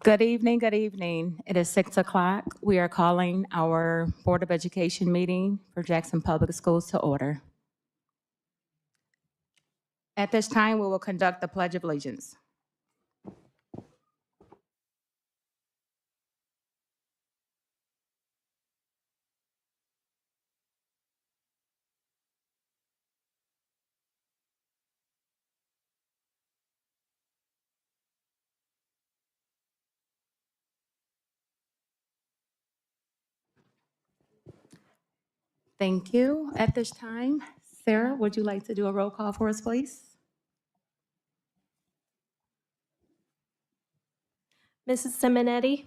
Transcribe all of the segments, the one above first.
Good evening, good evening. It is 6 o'clock. We are calling our Board of Education meeting for Jackson Public Schools to order. At this time, we will conduct the Pledge of Allegiance. Thank you. At this time, Sarah, would you like to do a roll call for us, please? Mrs. Simonetti?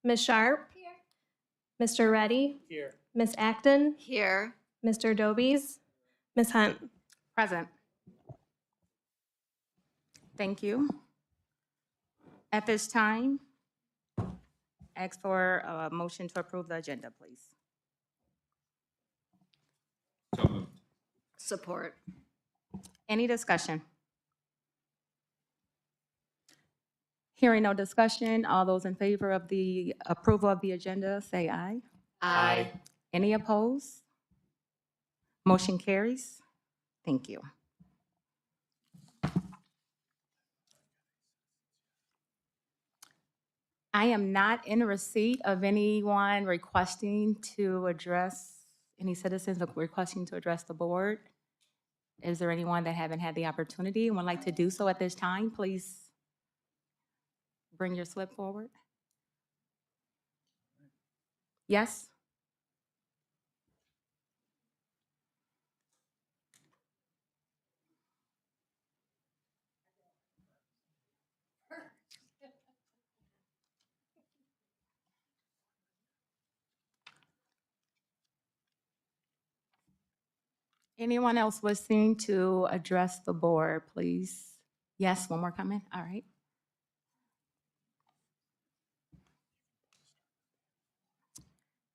Ms. Sharp? Here. Mr. Reddy? Here. Ms. Acton? Here. Mr. Dobies? Ms. Hunt? Present. Thank you. At this time, ask for a motion to approve the agenda, please. So moved. Support. Any discussion? Hearing no discussion, all those in favor of the approval of the agenda, say aye. Aye. Any opposed? Motion carries. Thank you. I am not in receipt of anyone requesting to address, any citizens requesting to address the board. Is there anyone that haven't had the opportunity and would like to do so at this time? Please bring your slip forward. Yes? Anyone else wishing to address the board, please? Yes, one more comment? All right.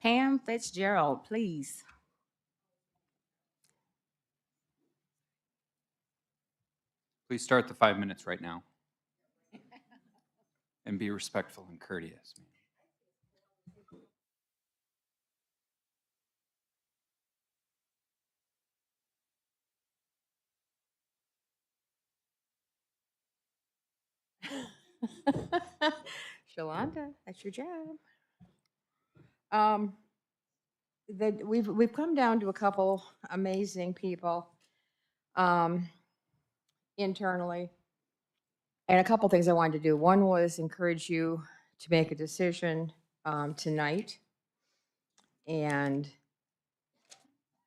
Pam Fitzgerald, please. Please start the 5 minutes right now. And be respectful and courteous. Shalonda, that's your job. We've come down to a couple amazing people internally, and a couple things I wanted to do. One was encourage you to make a decision tonight, and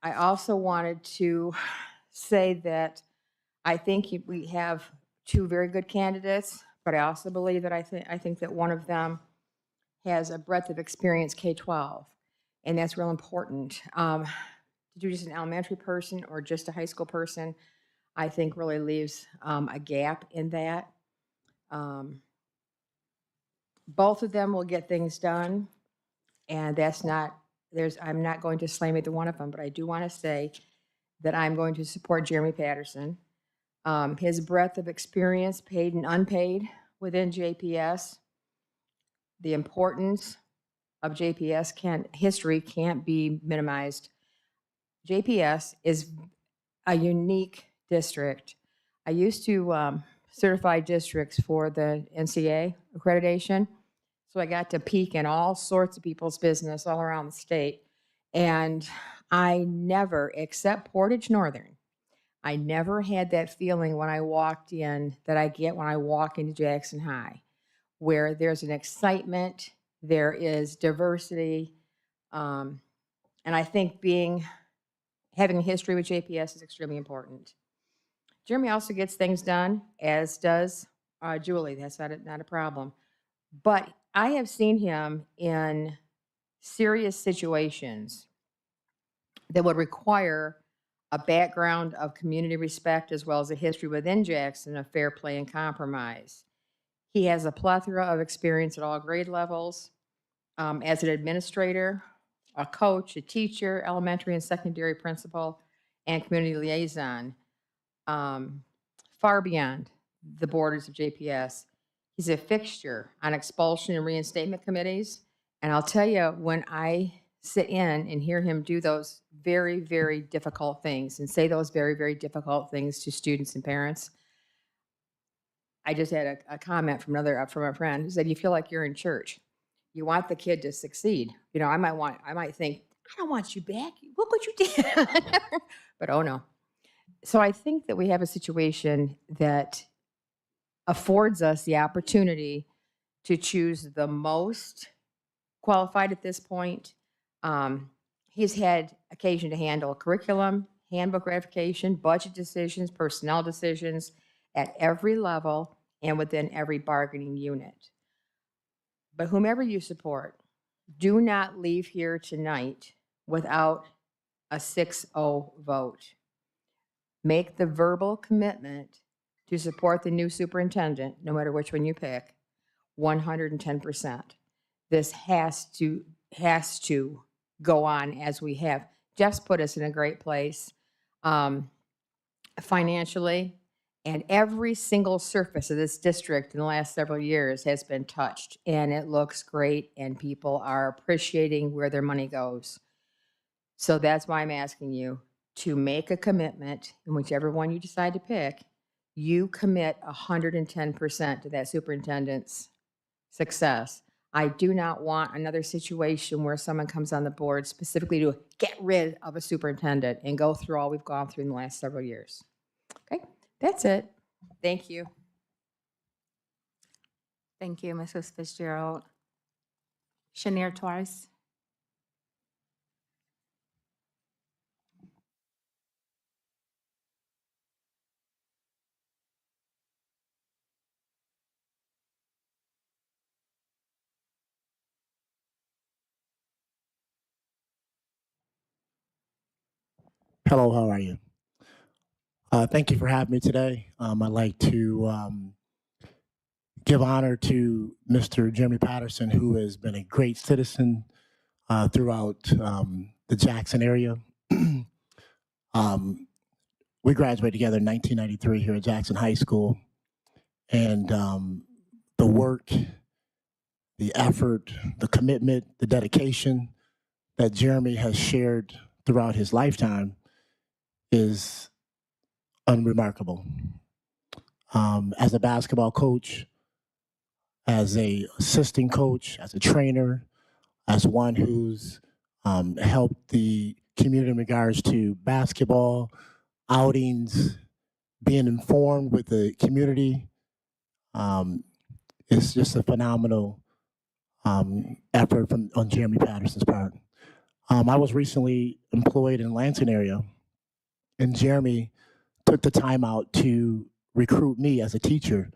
I also wanted to say that I think we have two very good candidates, but I also believe that I think that one of them has a breadth of experience K-12, and that's real important. To do just an elementary person or just a high school person, I think really leaves a gap in that. Both of them will get things done, and I'm not going to slam either one of them, but I do want to say that I'm going to support Jeremy Patterson. His breadth of experience, paid and unpaid, within JPS, the importance of JPS history can't be minimized. JPS is a unique district. I used to certify districts for the NCA accreditation, so I got to peek in all sorts of people's business all around the state. And I never, except Portage Northern, I never had that feeling when I walked in that I get when I walk into Jackson High, where there's an excitement, there is diversity, and I think having a history with JPS is extremely important. Jeremy also gets things done, as does Julie. That's not a problem. But I have seen him in serious situations that would require a background of community respect as well as a history within Jackson of fair play and compromise. He has a plethora of experience at all grade levels as an administrator, a coach, a teacher, elementary and secondary principal, and community liaison, far beyond the borders of JPS. He's a fixture on expulsion and reinstatement committees. And I'll tell you, when I sit in and hear him do those very, very difficult things and say those very, very difficult things to students and parents, I just had a comment from from a friend who said, "You feel like you're in church. You want the kid to succeed." You know, I might think, "I don't want you back. Look what you did," but oh no. So I think that we have a situation that affords us the opportunity to choose the most qualified at this point. He's had occasion to handle curriculum, handbook ratification, budget decisions, personnel decisions at every level and within every bargaining unit. But whomever you support, do not leave here tonight without a 6-0 vote. Make the verbal commitment to support the new superintendent, no matter which one you pick, 110%. This has to go on as we have. Jeff's put us in a great place financially, and every single surface of this district in the last several years has been touched, and it looks great, and people are appreciating where their money goes. So that's why I'm asking you to make a commitment, and whichever one you decide to pick, you commit 110% to that superintendent's success. I do not want another situation where someone comes on the board specifically to get rid of a superintendent and go through all we've gone through in the last several years. Okay, that's it. Thank you. Thank you, Mrs. Fitzgerald. Shanier Torres. Hello, how are you? Thank you for having me today. I'd like to give honor to Mr. Jeremy Patterson, who has been a great citizen throughout the Jackson area. We graduated together in 1993 here at Jackson High School, and the work, the effort, the commitment, the dedication that Jeremy has shared throughout his lifetime is unremarkable. As a basketball coach, as a assistant coach, as a trainer, as one who's helped the community in regards to basketball, outings, being informed with the community. It's just a phenomenal effort on Jeremy Patterson's part. I was recently employed in the Lansing area, and Jeremy took the time out to recruit me as a teacher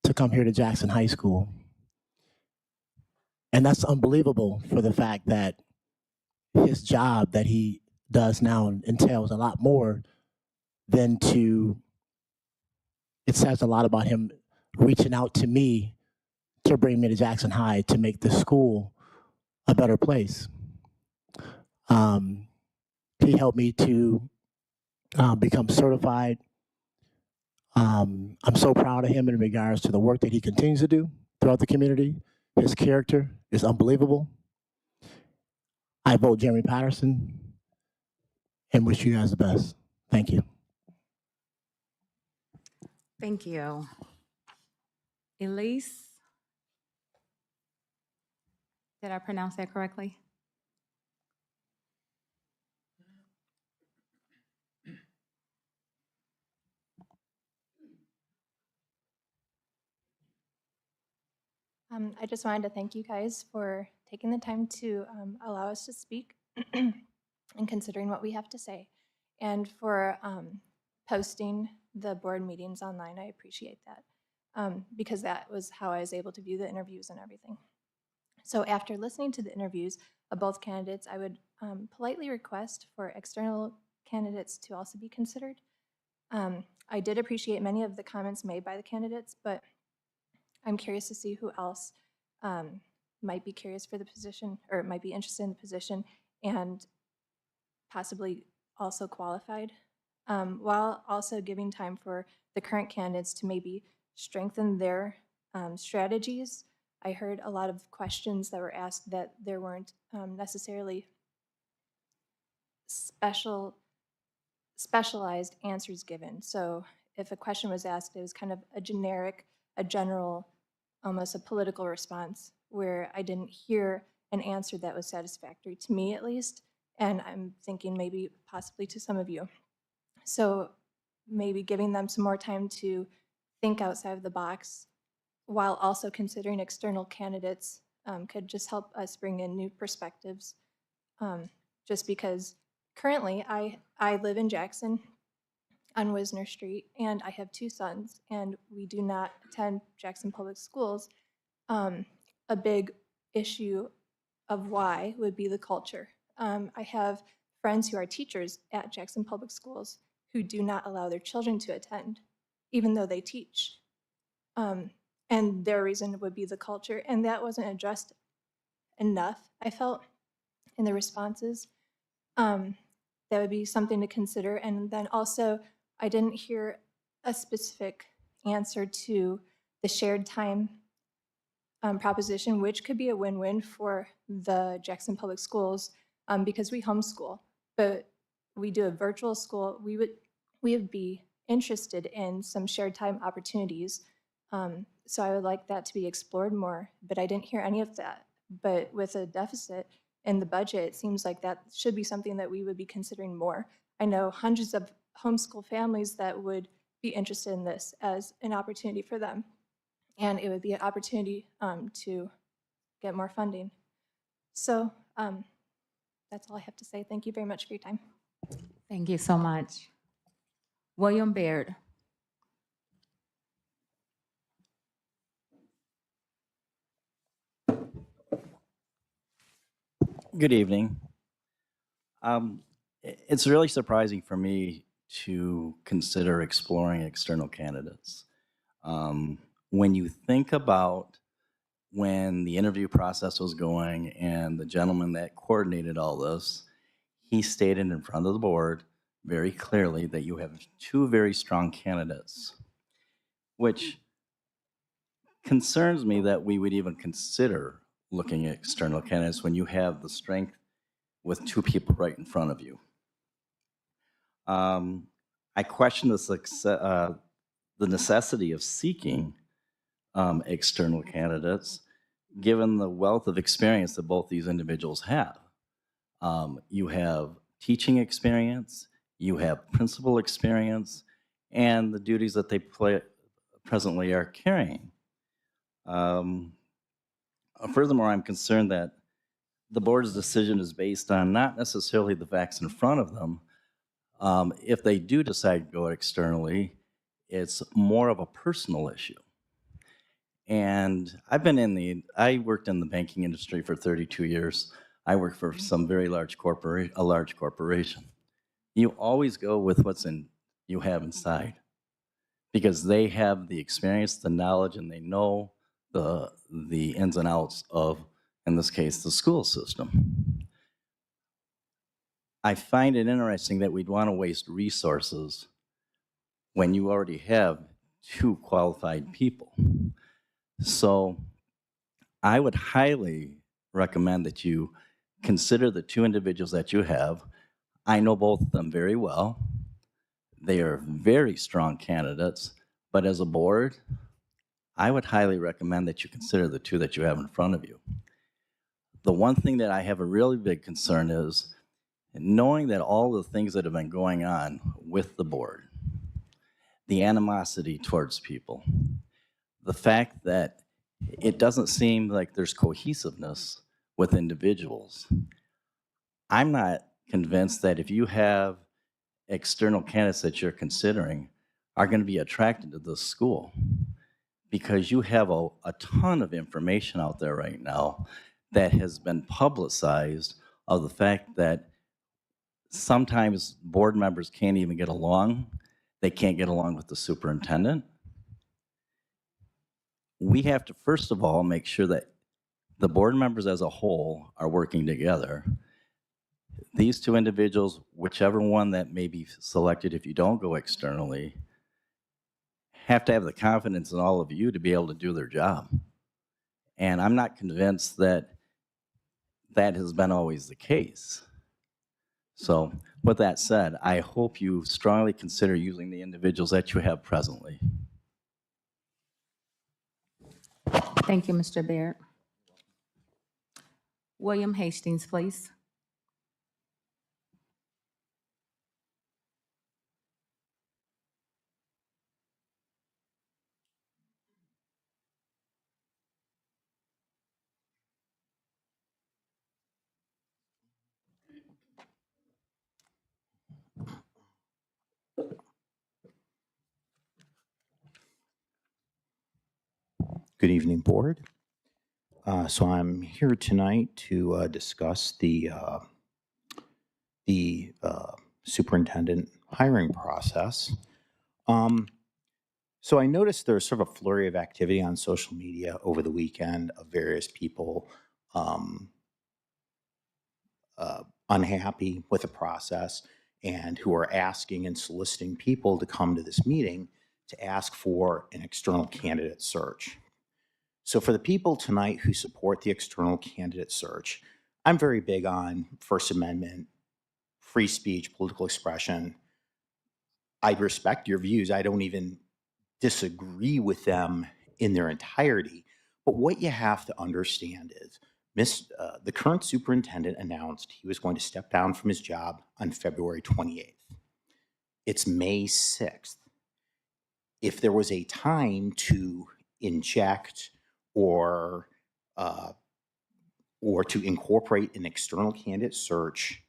to come here to Jackson High School. And that's unbelievable for the fact that his job that he does now entails a lot more than it says a lot about him reaching out to me to bring me to Jackson High to make the school a better place. He helped me to become certified. I'm so proud of him in regards to the work that he continues to do throughout the community. His character is unbelievable. I vote Jeremy Patterson and wish you guys the best. Thank you. Thank you. Elise? Did I pronounce that correctly? I just wanted to thank you guys for taking the time to allow us to speak and considering what we have to say, and for posting the board meetings online. I appreciate that because that was how I was able to view the interviews and everything. So after listening to the interviews of both candidates, I would politely request for external candidates to also be considered. I did appreciate many of the comments made by the candidates, but I'm curious to see who else might be curious for the position or might be interested in the position and possibly also qualified, while also giving time for the current candidates to maybe strengthen their strategies. I heard a lot of questions that were asked that there weren't necessarily specialized answers given. So if a question was asked, it was kind of a generic, a general, almost a political response, where I didn't hear an answer that was satisfactory to me, at least, and I'm thinking maybe possibly to some of you. So maybe giving them some more time to think outside of the box while also considering external candidates could just help us bring in new perspectives. Just because currently I live in Jackson on Wisner Street, and I have 2 sons, and we do not attend Jackson Public Schools. A big issue of why would be the culture. I have friends who are teachers at Jackson Public Schools who do not allow their children to attend, even though they teach. And their reason would be the culture, and that wasn't addressed enough, I felt, in the responses. That would be something to consider. And then also, I didn't hear a specific answer to the shared time proposition, which could be a win-win for the Jackson Public Schools because we homeschool, but we do a virtual school. We would be interested in some shared time opportunities. So I would like that to be explored more, but I didn't hear any of that. But with a deficit in the budget, it seems like that should be something that we would be considering more. I know hundreds of homeschool families that would be interested in this as an opportunity for them. And it would be an opportunity to get more funding. So that's all I have to say. Thank you very much for your time. Thank you so much. William Baird. Good evening. It's really surprising for me to consider exploring external candidates. When you think about when the interview process was going and the gentleman that coordinated all this, he stated in front of the board very clearly that you have 2 very strong candidates, which concerns me that we would even consider looking at external candidates when you have the strength with 2 people right in front of you. I question the necessity of seeking external candidates, given the wealth of experience that both these individuals have. You have teaching experience, you have principal experience, and the duties that they presently are carrying. Furthermore, I'm concerned that the board's decision is based on not necessarily the facts in front of them. If they do decide to go externally, it's more of a personal issue. And I worked in the banking industry for 32 years. I worked for some very large corporation. You always go with what's you have inside, because they have the experience, the knowledge, and they know the ins and outs of, in this case, the school system. I find it interesting that we'd want to waste resources when you already have 2 qualified people. So I would highly recommend that you consider the 2 individuals that you have. I know both of them very well. They are very strong candidates, but as a board, I would highly recommend that you consider the 2 that you have in front of you. The one thing that I have a really big concern is knowing that all the things that have been going on with the board, the animosity towards people, the fact that it doesn't seem like there's cohesiveness with individuals. I'm not convinced that if you have external candidates that you're considering are going to be attracted to this school, because you have a ton of information out there right now that has been publicized of the fact that sometimes board members can't even get along. They can't get along with the superintendent. We have to, first of all, make sure that the board members as a whole are working together. These 2 individuals, whichever one that may be selected if you don't go externally, have to have the confidence in all of you to be able to do their job. And I'm not convinced that that has been always the case. So with that said, I hope you strongly consider using the individuals that you have presently. Thank you, Mr. Baird. William Hastings, please. Good evening, Board. So I'm here tonight to discuss the superintendent hiring process. So I noticed there's sort of a flurry of activity on social media over the weekend of various people unhappy with the process and who are asking and soliciting people to come to this meeting to ask for an external candidate search. So for the people tonight who support the external candidate search, I'm very big on First Amendment, free speech, political expression. I respect your views. I don't even disagree with them in their entirety. But what you have to understand is the current superintendent announced he was going to step down from his job on February 28th. It's May 6th. If there was a time to inject or to incorporate an external candidate search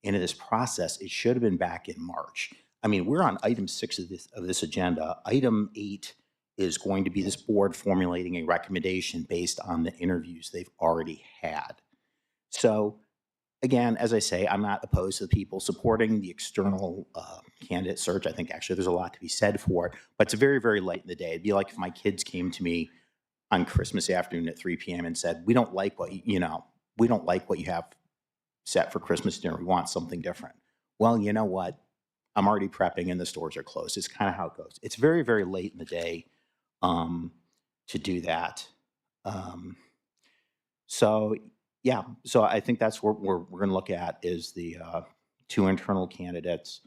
into this process, it should have been back in March. I mean, we're on item 6 of this agenda. Item 8 is going to be this board formulating a recommendation based on the interviews they've already had. So again, as I say, I'm not opposed to the people supporting the external candidate search. I think actually there's a lot to be said for it, but it's very, very late in the day. It'd be like if my kids came to me on Christmas afternoon at 3 p.m. and said, we don't like what we don't like what you have set for Christmas dinner. We want something different. Well, you know what? I'm already prepping and the stores are closed. It's kind of how it goes. It's very, very late in the day to do that. So yeah, so I think that's what we're going to look at is the 2 internal candidates.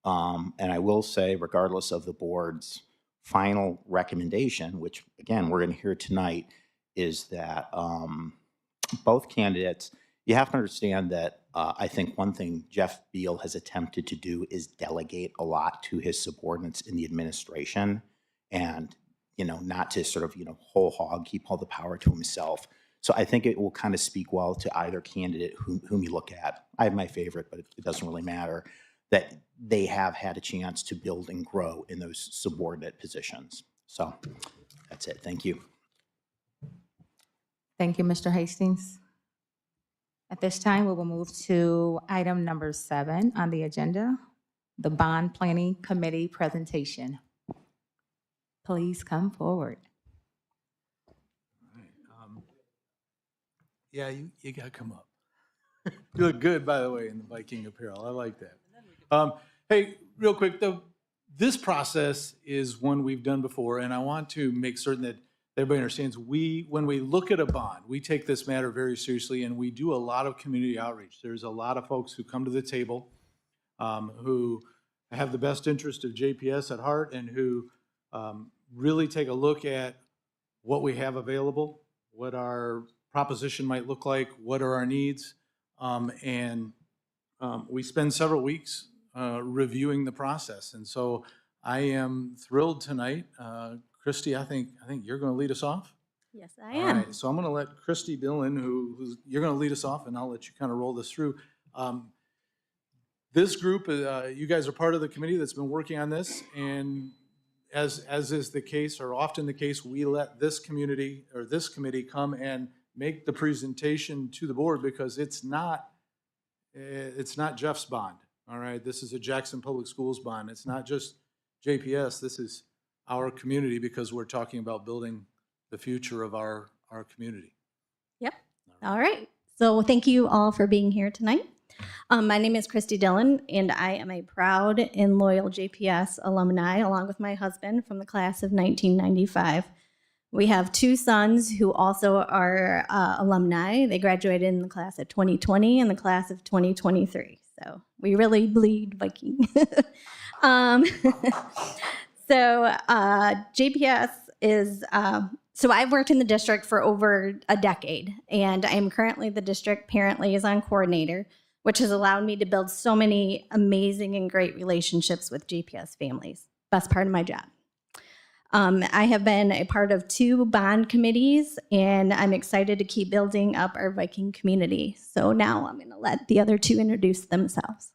And I will say, regardless of the board's final recommendation, which again, we're going to hear tonight, is that both candidates, you have to understand that I think one thing Jeff Beal has attempted to do is delegate a lot to his subordinates in the administration and, not to sort of, whole hog, keep all the power to himself. So I think it will kind of speak well to either candidate whom you look at. I have my favorite, but it doesn't really matter, that they have had a chance to build and grow in those subordinate positions. So that's it. Thank you. Thank you, Mr. Hastings. At this time, we will move to item number 7 on the agenda, the Bond Planning Committee presentation. Please come forward. Yeah, you got to come up. You look good, by the way, in the Viking apparel. I like that. Hey, real quick, this process is one we've done before, and I want to make certain that everybody understands when we look at a bond, we take this matter very seriously, and we do a lot of community outreach. There's a lot of folks who come to the table who have the best interest of JPS at heart and who really take a look at what we have available, what our proposition might look like, what are our needs, and we spend several weeks reviewing the process. And so I am thrilled tonight. Christy, I think you're going to lead us off. Yes, I am. All right, so I'm going to let Christy Dillon, you're going to lead us off, and I'll let you kind of roll this through. This group, you guys are part of the committee that's been working on this, and as is the case, or often the case, we let this committee come and make the presentation to the board because it's not Jeff's bond. All right, this is a Jackson Public Schools bond. It's not just JPS. This is our community because we're talking about building the future of our community. Yep. All right. So thank you all for being here tonight. My name is Christy Dillon, and I am a proud and loyal JPS alumni, along with my husband from the class of 1995. We have two sons who also are alumni. They graduated in the class of 2020 and the class of 2023. So we really bleed Viking. JPS is, so I've worked in the district for over a decade, and I am currently the district parent liaison coordinator, which has allowed me to build so many amazing and great relationships with JPS families. Best part of my job. I have been a part of 2 bond committees, and I'm excited to keep building up our Viking community. So now I'm going to let the other 2 introduce themselves.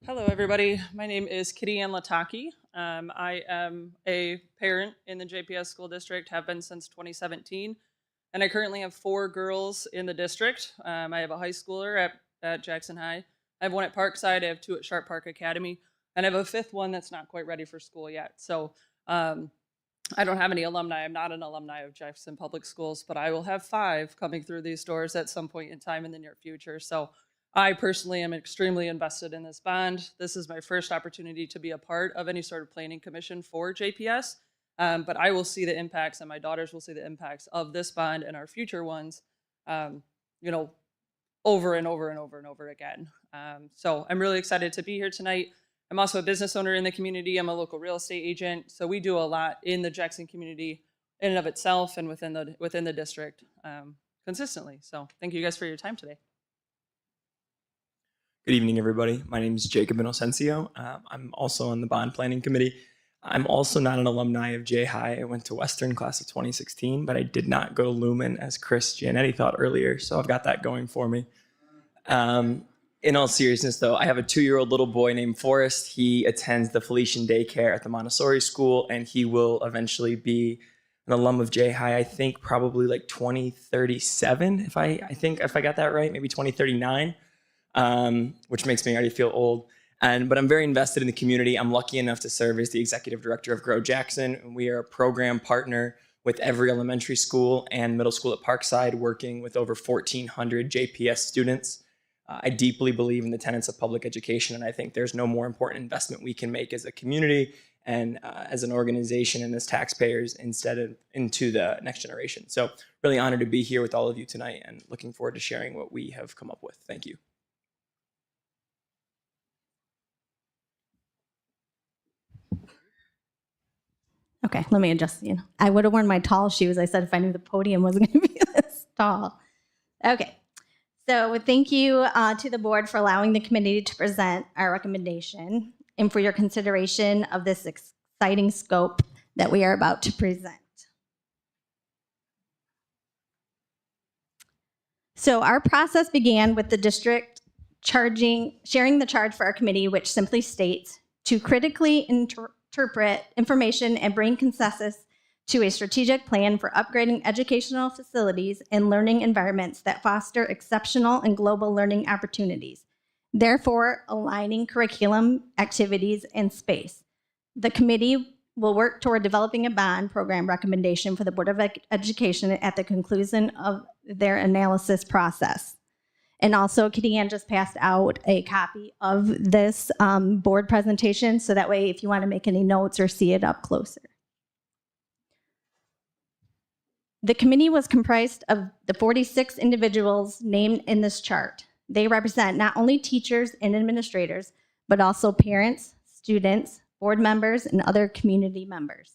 Hello, everybody. My name is Kitty Ann Lataki. I am a parent in the JPS school district, have been since 2017, and I currently have 4 girls in the district. I have a high schooler at Jackson High. I have one at Parkside. I have 2 at Sharp Park Academy, and I have a 5th one that's not quite ready for school yet. So I don't have any alumni. I'm not an alumni of Jackson Public Schools, but I will have 5 coming through these doors at some point in time in the near future. So I personally am extremely invested in this bond. This is my first opportunity to be a part of any sort of planning commission for JPS, but I will see the impacts, and my daughters will see the impacts of this bond and our future ones, over and over and over and over again. So I'm really excited to be here tonight. I'm also a business owner in the community. I'm a local real estate agent, so we do a lot in the Jackson community in and of itself and within the district consistently. So thank you guys for your time today. Good evening, everybody. My name is Jacob Inocencio. I'm also on the bond planning committee. I'm also not an alumni of J High. I went to Western class of 2016, but I did not go to Lumen, as Chris Giannetti thought earlier, so I've got that going for me. In all seriousness, though, I have a 2-year-old little boy named Forrest. He attends the Felician Daycare at the Montessori School, and he will eventually be an alum of J High, I think probably like 2037, if I got that right, maybe 2039. Which makes me already feel old. But I'm very invested in the community. I'm lucky enough to serve as the executive director of Grow Jackson. And we are a program partner with every elementary school and middle school at Parkside, working with over 1,400 JPS students. I deeply believe in the tenets of public education, and I think there's no more important investment we can make as a community and as an organization and as taxpayers into the next generation. So really honored to be here with all of you tonight and looking forward to sharing what we have come up with. Thank you. Okay, let me adjust. I would have worn my tall shoes. I said if I knew the podium was going to be this tall. Okay, so thank you to the board for allowing the committee to present our recommendation and for your consideration of this exciting scope that we are about to present. So our process began with the district sharing the charge for our committee, which simply states to critically interpret information and bring consensus to a strategic plan for upgrading educational facilities and learning environments that foster exceptional and global learning opportunities, therefore aligning curriculum, activities, and space. The committee will work toward developing a bond program recommendation for the Board of Education at the conclusion of their analysis process. And also, Kitty Ann just passed out a copy of this board presentation, so that way if you want to make any notes or see it up closer. The committee was comprised of the 46 individuals named in this chart. They represent not only teachers and administrators, but also parents, students, board members, and other community members.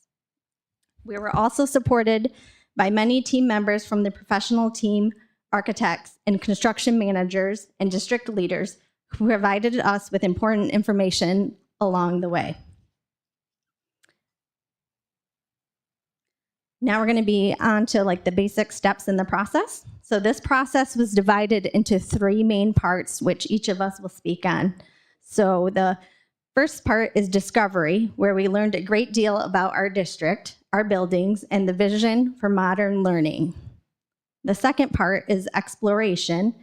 We were also supported by many team members from the professional team, architects, and construction managers and district leaders who provided us with important information along the way. Now we're going to be on to the basic steps in the process. So this process was divided into 3 main parts, which each of us will speak on. So the first part is discovery, where we learned a great deal about our district, our buildings, and the vision for modern learning. The second part is exploration,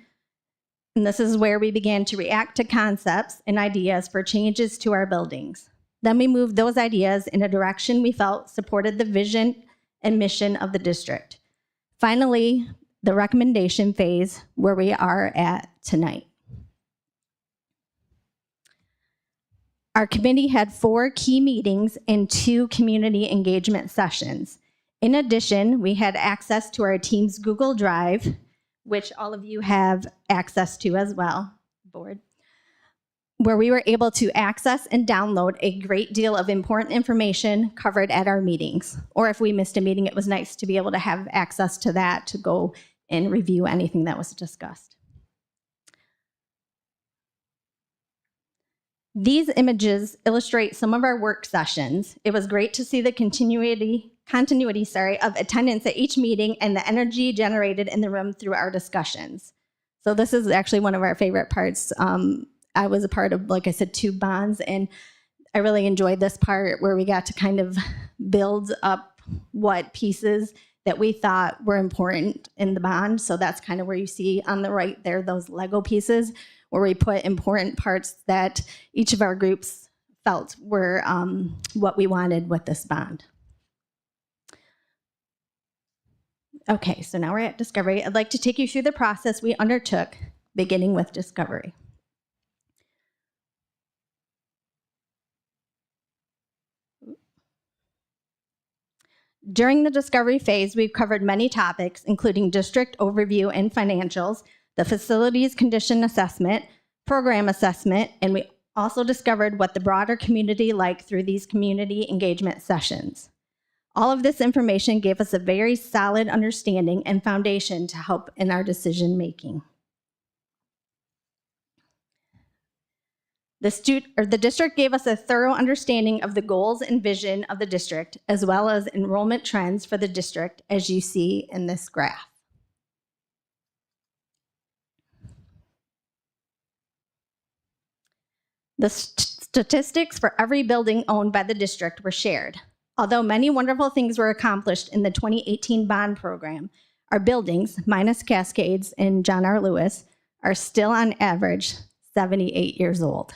and this is where we began to react to concepts and ideas for changes to our buildings. Then we moved those ideas in a direction we felt supported the vision and mission of the district. Finally, the recommendation phase where we are at tonight. Our committee had 4 key meetings and 2 community engagement sessions. In addition, we had access to our team's Google Drive, which all of you have access to as well, board, where we were able to access and download a great deal of important information covered at our meetings. Or if we missed a meeting, it was nice to be able to have access to that to go and review anything that was discussed. These images illustrate some of our work sessions. It was great to see the continuity of attendance at each meeting and the energy generated in the room through our discussions. So this is actually one of our favorite parts. I was a part of, like I said, 2 bonds, and I really enjoyed this part where we got to kind of build up what pieces that we thought were important in the bond. So that's kind of where you see on the right there, those Lego pieces, where we put important parts that each of our groups felt were what we wanted with this bond. Okay, so now we're at discovery. I'd like to take you through the process we undertook, beginning with discovery. During the discovery phase, we've covered many topics, including district overview and financials, the facilities condition assessment, program assessment, and we also discovered what the broader community liked through these community engagement sessions. All of this information gave us a very solid understanding and foundation to help in our decision making. The district gave us a thorough understanding of the goals and vision of the district, as well as enrollment trends for the district, as you see in this graph. The statistics for every building owned by the district were shared. Although many wonderful things were accomplished in the 2018 bond program, our buildings, minus Cascades and John R. Lewis, are still on average 78 years old.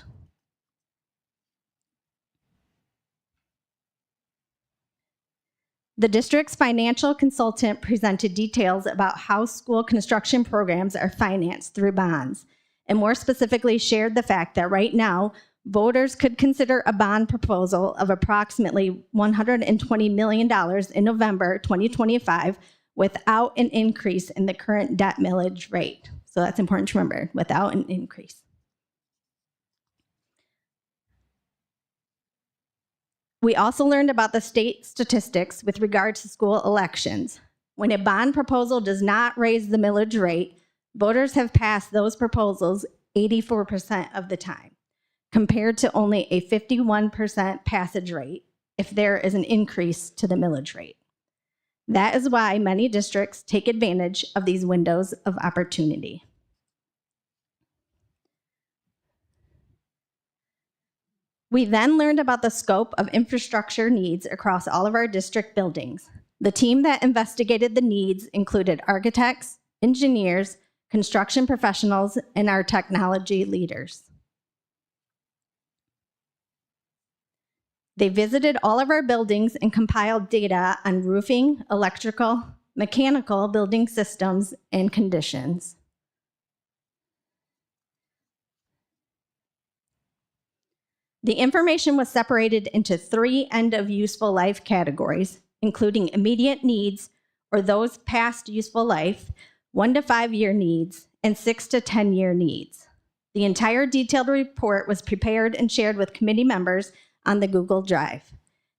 The district's financial consultant presented details about how school construction programs are financed through bonds, and more specifically shared the fact that right now, voters could consider a bond proposal of approximately $120 million in November 2025 without an increase in the current debt millage rate. So that's important to remember, without an increase. We also learned about the state statistics with regard to school elections. When a bond proposal does not raise the millage rate, voters have passed those proposals 84% of the time, compared to only a 51% passage rate if there is an increase to the millage rate. That is why many districts take advantage of these windows of opportunity. We then learned about the scope of infrastructure needs across all of our district buildings. The team that investigated the needs included architects, engineers, construction professionals, and our technology leaders. They visited all of our buildings and compiled data on roofing, electrical, mechanical building systems, and conditions. The information was separated into 3 end of useful life categories, including immediate needs, or those past useful life, 1 to 5 year needs, and 6 to 10 year needs. The entire detailed report was prepared and shared with committee members on the Google Drive.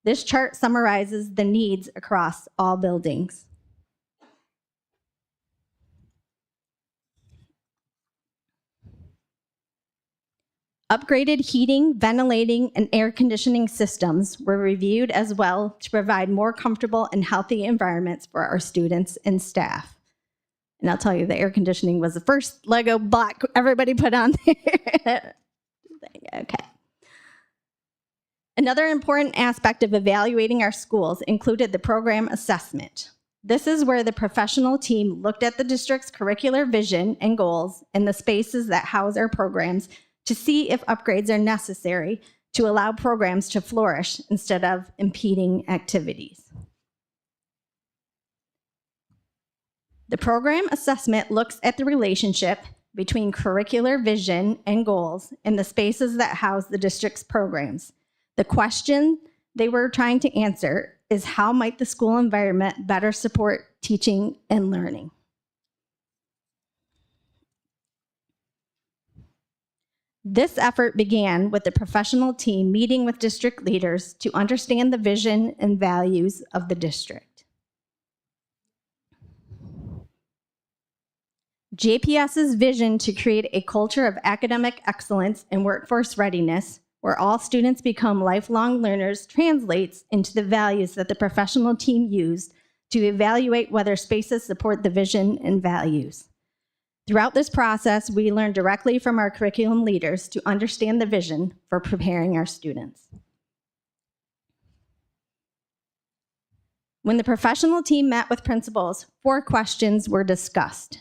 This chart summarizes the needs across all buildings. Upgraded heating, ventilating, and air conditioning systems were reviewed as well to provide more comfortable and healthy environments for our students and staff. And I'll tell you, the air conditioning was the first Lego block everybody put on there. Okay. Another important aspect of evaluating our schools included the program assessment. This is where the professional team looked at the district's curricular vision and goals and the spaces that house our programs to see if upgrades are necessary to allow programs to flourish instead of impeding activities. The program assessment looks at the relationship between curricular vision and goals in the spaces that house the district's programs. The question they were trying to answer is how might the school environment better support teaching and learning? This effort began with the professional team meeting with district leaders to understand the vision and values of the district. JPS's vision to create a culture of academic excellence and workforce readiness, where all students become lifelong learners, translates into the values that the professional team used to evaluate whether spaces support the vision and values. Throughout this process, we learned directly from our curriculum leaders to understand the vision for preparing our students. When the professional team met with principals, 4 questions were discussed.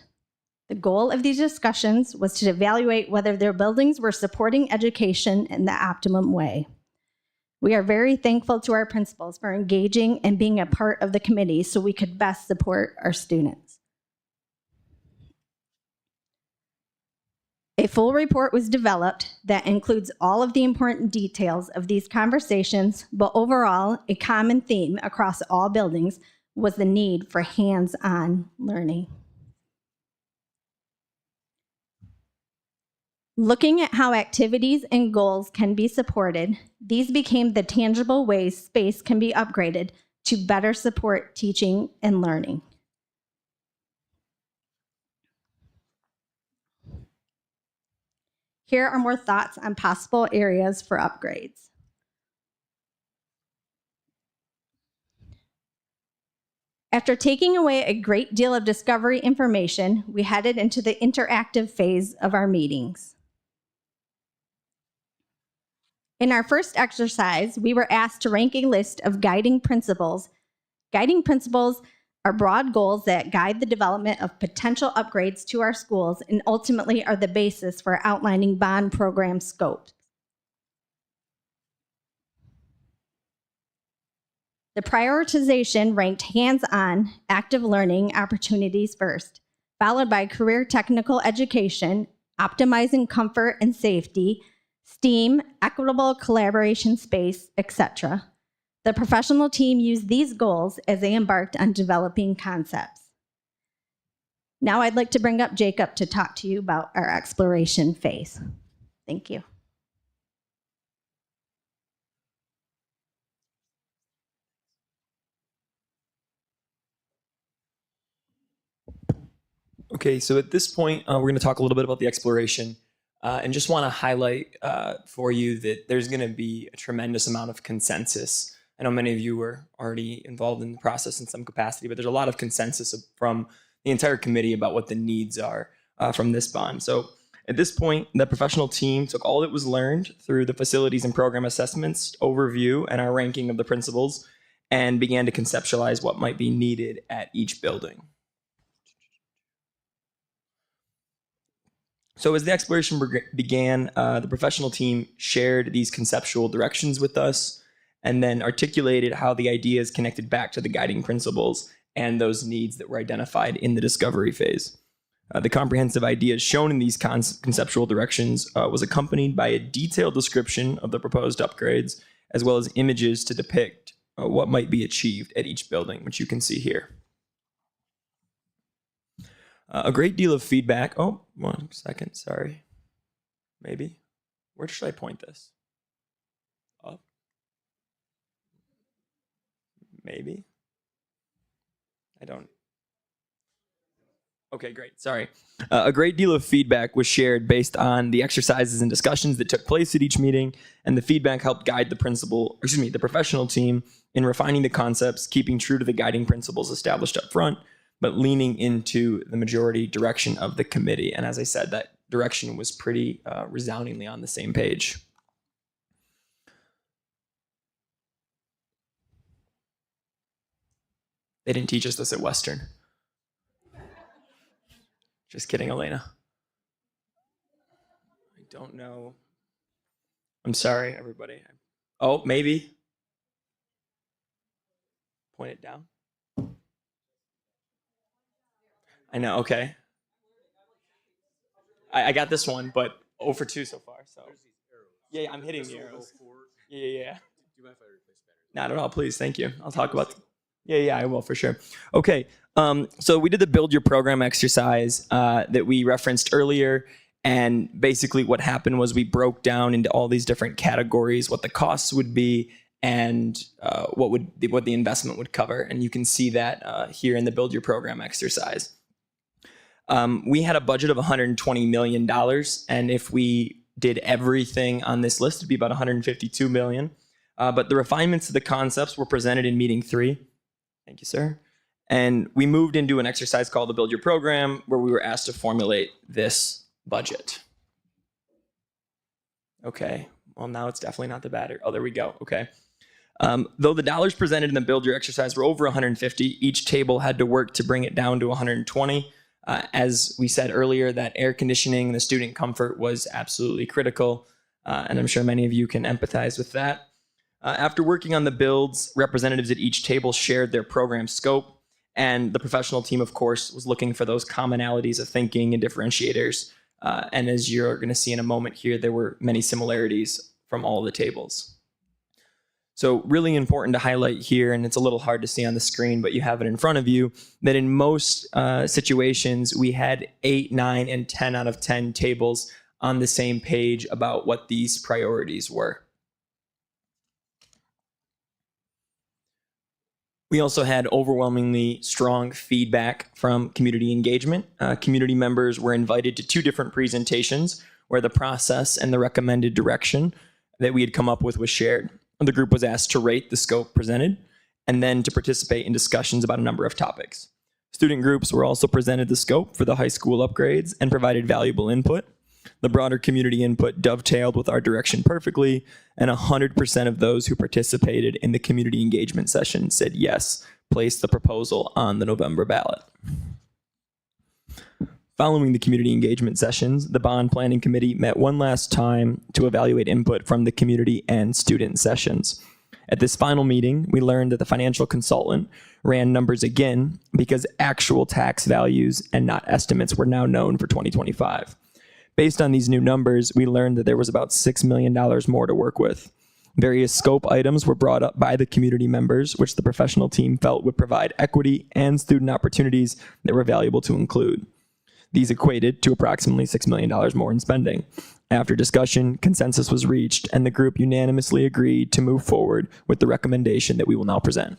The goal of these discussions was to evaluate whether their buildings were supporting education in the optimum way. We are very thankful to our principals for engaging and being a part of the committee so we could best support our students. A full report was developed that includes all of the important details of these conversations, but overall, a common theme across all buildings was the need for hands-on learning. Looking at how activities and goals can be supported, these became the tangible ways space can be upgraded to better support teaching and learning. Here are more thoughts on possible areas for upgrades. After taking away a great deal of discovery information, we headed into the interactive phase of our meetings. In our first exercise, we were asked to rank a list of guiding principles. Guiding principles are broad goals that guide the development of potential upgrades to our schools and ultimately are the basis for outlining bond program scope. The prioritization ranked hands-on, active learning opportunities first, followed by career technical education, optimizing comfort and safety, STEAM, equitable collaboration space, etc. The professional team used these goals as they embarked on developing concepts. Now I'd like to bring up Jacob to talk to you about our exploration phase. Thank you. Okay, so at this point, we're going to talk a little bit about the exploration and just want to highlight for you that there's going to be a tremendous amount of consensus. I know many of you were already involved in the process in some capacity, but there's a lot of consensus from the entire committee about what the needs are from this bond. So at this point, the professional team took all that was learned through the facilities and program assessments, overview, and our ranking of the principles, and began to conceptualize what might be needed at each building. So as the exploration began, the professional team shared these conceptual directions with us and then articulated how the ideas connected back to the guiding principles and those needs that were identified in the discovery phase. The comprehensive ideas shown in these conceptual directions was accompanied by a detailed description of the proposed upgrades, as well as images to depict what might be achieved at each building, which you can see here. A great deal of feedback. Oh, 1 second, sorry. Maybe. Where should I point this? Up? Maybe. I don't. Okay, great. Sorry. A great deal of feedback was shared based on the exercises and discussions that took place at each meeting, and the feedback helped guide the the professional team in refining the concepts, keeping true to the guiding principles established up front, but leaning into the majority direction of the committee. And as I said, that direction was pretty resoundingly on the same page. They didn't teach us this at Western. Just kidding, Elena. I don't know. I'm sorry, everybody. Oh, maybe. Point it down. I know. Okay. I got this one, but 0 for 2 so far. So yeah, I'm hitting the arrows. Yeah. Not at all. Please, thank you. I'll talk about. Yeah, I will for sure. Okay. So we did the build your program exercise that we referenced earlier, and basically what happened was we broke down into all these different categories, what the costs would be, and what the investment would cover. And you can see that here in the build your program exercise. We had a budget of $120 million, and if we did everything on this list, it'd be about $152 million. But the refinements to the concepts were presented in meeting 3. Thank you, sir. And we moved into an exercise called the Build Your Program, where we were asked to formulate this budget. Okay, well, now it's definitely not the batter. Oh, there we go. Okay. Though the dollars presented in the Build Your exercise were over 150, each table had to work to bring it down to 120. As we said earlier, that air conditioning and the student comfort was absolutely critical, and I'm sure many of you can empathize with that. After working on the builds, representatives at each table shared their program scope, and the professional team, of course, was looking for those commonalities of thinking and differentiators. And as you're going to see in a moment here, there were many similarities from all the tables. So really important to highlight here, and it's a little hard to see on the screen, but you have it in front of you, that in most situations, we had 8, 9, and 10 out of 10 tables on the same page about what these priorities were. We also had overwhelmingly strong feedback from community engagement. Community members were invited to 2 different presentations where the process and the recommended direction that we had come up with was shared. The group was asked to rate the scope presented and then to participate in discussions about a number of topics. Student groups were also presented the scope for the high school upgrades and provided valuable input. The broader community input dovetailed with our direction perfectly, and 100% of those who participated in the community engagement session said yes, place the proposal on the November ballot. Following the community engagement sessions, the bond planning committee met one last time to evaluate input from the community and student sessions. At this final meeting, we learned that the financial consultant ran numbers again because actual tax values and not estimates were now known for 2025. Based on these new numbers, we learned that there was about $6 million more to work with. Various scope items were brought up by the community members, which the professional team felt would provide equity and student opportunities that were valuable to include. These equated to approximately $6 million more in spending. After discussion, consensus was reached, and the group unanimously agreed to move forward with the recommendation that we will now present.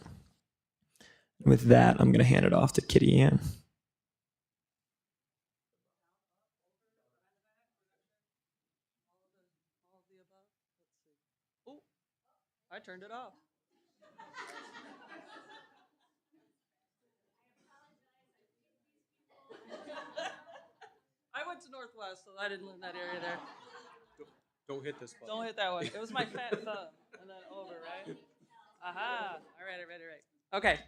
With that, I'm going to hand it off to Kitty Ann. Oh, I turned it off. I went to Northwest, so I didn't live in that area there. Don't hit this button. Don't hit that one. It was my fat thumb, and then over, right? Aha. All right. Okay.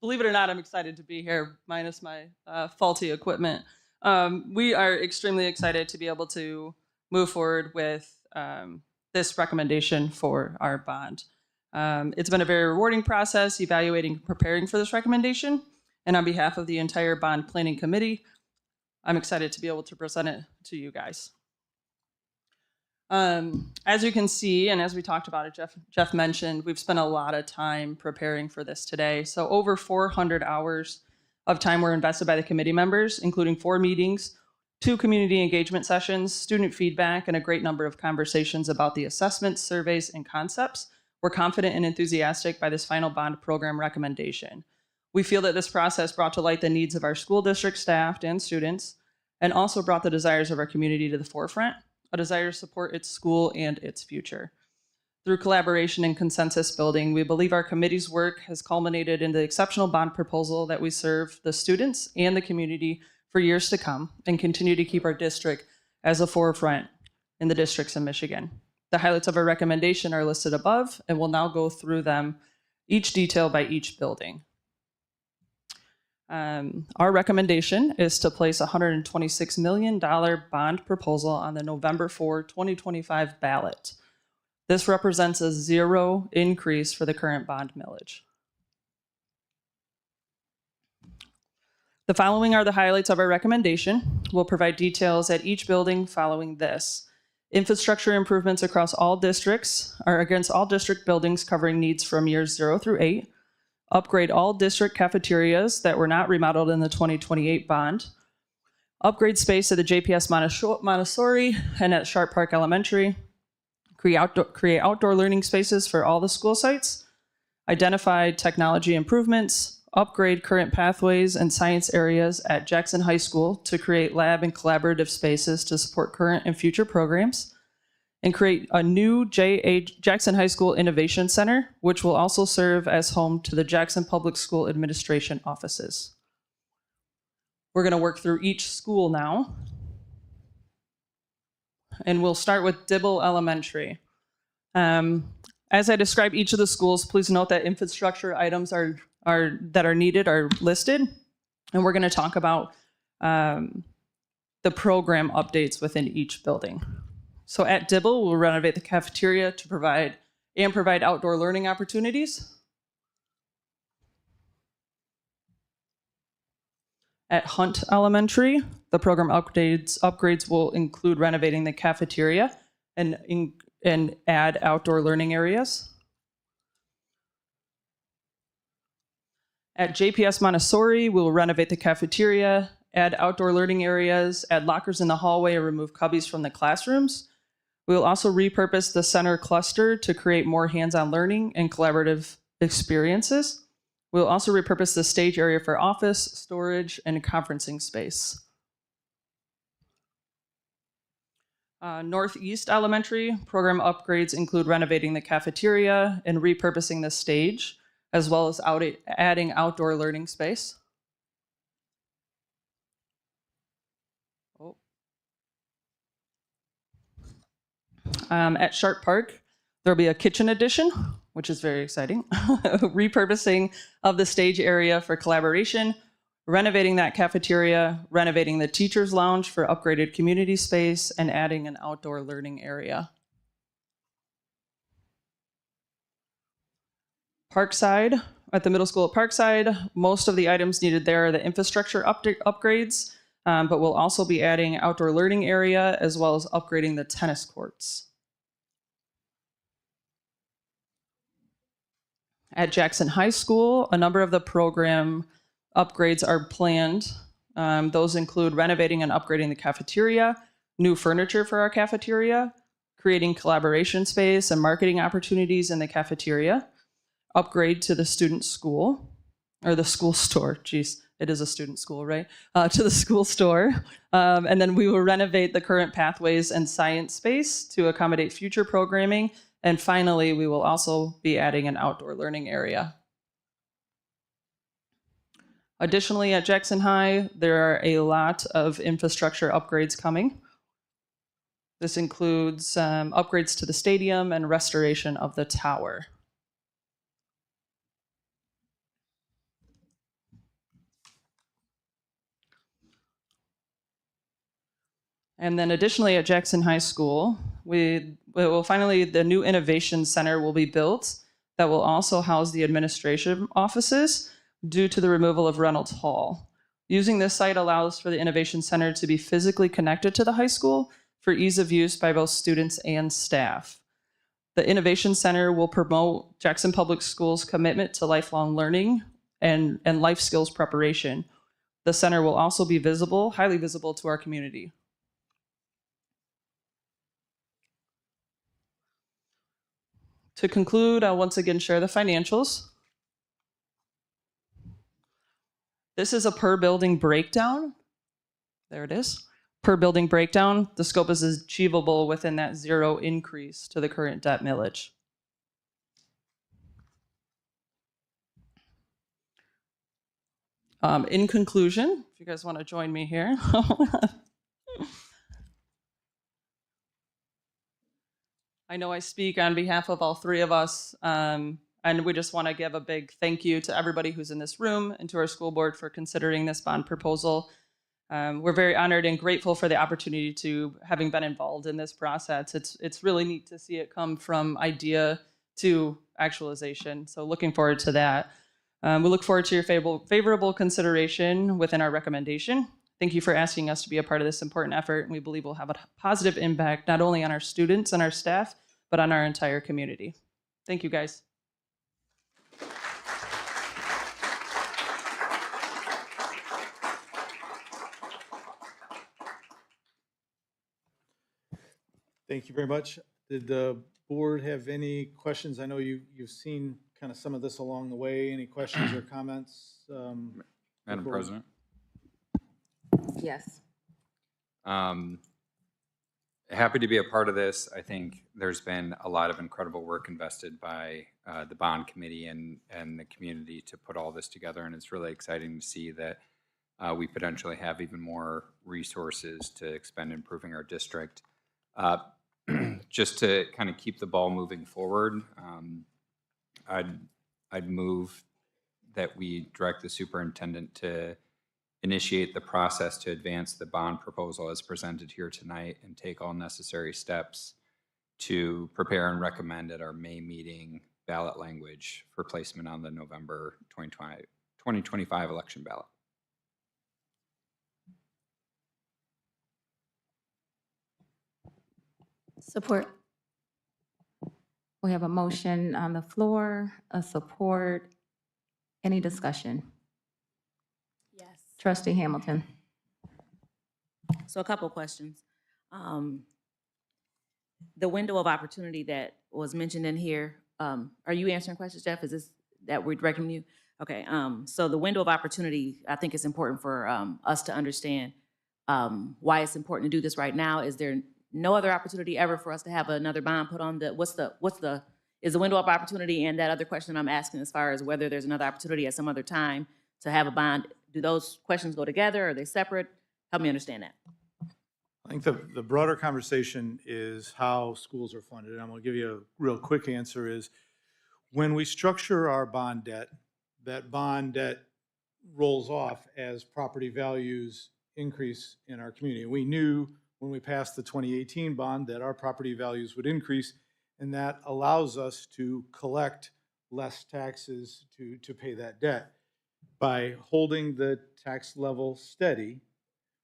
Believe it or not, I'm excited to be here, minus my faulty equipment. We are extremely excited to be able to move forward with this recommendation for our bond. It's been a very rewarding process evaluating and preparing for this recommendation. And on behalf of the entire bond planning committee, I'm excited to be able to present it to you guys. As you can see, and as we talked about it, Jeff mentioned, we've spent a lot of time preparing for this today. So over 400 hours of time were invested by the committee members, including 4 meetings, 2 community engagement sessions, student feedback, and a great number of conversations about the assessments, surveys, and concepts. We're confident and enthusiastic by this final bond program recommendation. We feel that this process brought to light the needs of our school district staff and students, and also brought the desires of our community to the forefront, a desire to support its school and its future. Through collaboration and consensus building, we believe our committee's work has culminated in the exceptional bond proposal that we serve the students and the community for years to come, and continue to keep our district as a forefront in the districts in Michigan. The highlights of our recommendation are listed above, and we'll now go through them, each detail by each building. Our recommendation is to place a $126 million bond proposal on the November 4, 2025 ballot. This represents a 0 increase for the current bond millage. The following are the highlights of our recommendation. We'll provide details at each building following this. Infrastructure improvements across all districts are against all district buildings covering needs from years 0 through 8. Upgrade all district cafeterias that were not remodeled in the 2028 bond. Upgrade space at the JPS Montessori and at Sharp Park Elementary. Create outdoor learning spaces for all the school sites. Identify technology improvements. Upgrade current pathways and science areas at Jackson High School to create lab and collaborative spaces to support current and future programs. And create a new Jackson High School Innovation Center, which will also serve as home to the Jackson Public School Administration offices. We're going to work through each school now. And we'll start with Dibble Elementary. As I describe each of the schools, please note that infrastructure items that are needed are listed. And we're going to talk about the program updates within each building. So at Dibble, we'll renovate the cafeteria to provide outdoor learning opportunities. At Hunt Elementary, the program upgrades will include renovating the cafeteria and add outdoor learning areas. At JPS Montessori, we'll renovate the cafeteria, add outdoor learning areas, add lockers in the hallway, and remove cubbies from the classrooms. We will also repurpose the center cluster to create more hands-on learning and collaborative experiences. We'll also repurpose the stage area for office, storage, and conferencing space. Northeast Elementary program upgrades include renovating the cafeteria and repurposing the stage, as well as adding outdoor learning space. At Sharp Park, there'll be a kitchen addition, which is very exciting. Repurposing of the stage area for collaboration, renovating that cafeteria, renovating the teacher's lounge for upgraded community space, and adding an outdoor learning area. Parkside, at the middle school at Parkside, most of the items needed there are the infrastructure upgrades, but we'll also be adding outdoor learning area as well as upgrading the tennis courts. At Jackson High School, a number of the program upgrades are planned. Those include renovating and upgrading the cafeteria, new furniture for our cafeteria, creating collaboration space and marketing opportunities in the cafeteria, upgrade to the student school, or the school store, geez, it is a student school, right? To the school store. And then we will renovate the current pathways and science space to accommodate future programming. And finally, we will also be adding an outdoor learning area. Additionally, at Jackson High, there are a lot of infrastructure upgrades coming. This includes upgrades to the stadium and restoration of the tower. And then additionally at Jackson High School, the new Innovation Center will be built that will also house the administration offices due to the removal of Reynolds Hall. Using this site allows for the Innovation Center to be physically connected to the high school for ease of use by both students and staff. The Innovation Center will promote Jackson Public Schools' commitment to lifelong learning and life skills preparation. The center will also be highly visible to our community. To conclude, I'll once again share the financials. This is a per building breakdown. There it is. Per building breakdown, the scope is achievable within that 0 increase to the current debt millage. In conclusion, if you guys want to join me here. I know I speak on behalf of all three of us, and we just want to give a big thank you to everybody who's in this room and to our school board for considering this bond proposal. We're very honored and grateful for the opportunity to having been involved in this process. It's really neat to see it come from idea to actualization. So looking forward to that. We look forward to your favorable consideration within our recommendation. Thank you for asking us to be a part of this important effort, and we believe we'll have a positive impact not only on our students and our staff, but on our entire community. Thank you, guys. Thank you very much. Did the board have any questions? I know you've seen kind of some of this along the way. Any questions or comments? Madam before- President. Yes. Happy to be a part of this. I think there's been a lot of incredible work invested by the bond committee and the community to put all this together, and it's really exciting to see that we potentially have even more resources to expend improving our district. Just to kind of keep the ball moving forward, I'd move that we direct the superintendent to initiate the process to advance the bond proposal as presented here tonight and take all necessary steps to prepare and recommend at our May meeting ballot language for placement on the November 2025 election ballot. Support. We have a motion on the floor, a support. Any discussion? Yes. Trustee Hamilton. So a couple of questions. The window of opportunity that was mentioned in here, are you answering questions, Jeff? Is this that we're directing you? Okay, so the window of opportunity, I think it's important for us to understand why it's important to do this right now. Is there no other opportunity ever for us to have another bond put on the, is the window of opportunity, and that other question I'm asking as far as whether there's another opportunity at some other time to have a bond, do those questions go together? Are they separate? Help me understand that. I think the broader conversation is how schools are funded. And I'm going to give you a real quick answer is when we structure our bond debt, that bond debt rolls off as property values increase in our community. We knew when we passed the 2018 bond that our property values would increase, and that allows us to collect less taxes to pay that debt. By holding the tax level steady,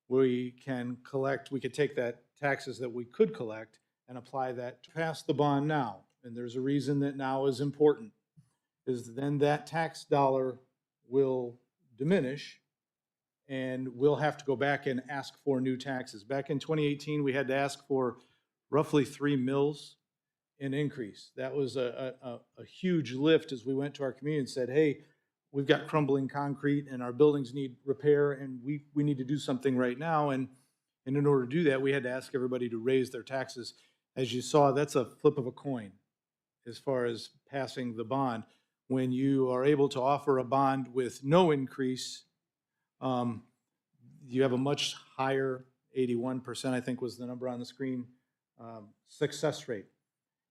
we could take that taxes that we could collect and apply that to pass the bond now. And there's a reason that now is important, is then that tax dollar will diminish and we'll have to go back and ask for new taxes. Back in 2018, we had to ask for roughly 3 mills in increase. That was a huge lift as we went to our community and said, hey, we've got crumbling concrete and our buildings need repair and we need to do something right now. And in order to do that, we had to ask everybody to raise their taxes. As you saw, that's a flip of a coin as far as passing the bond. When you are able to offer a bond with no increase, you have a much higher, 81%, I think was the number on the screen, success rate.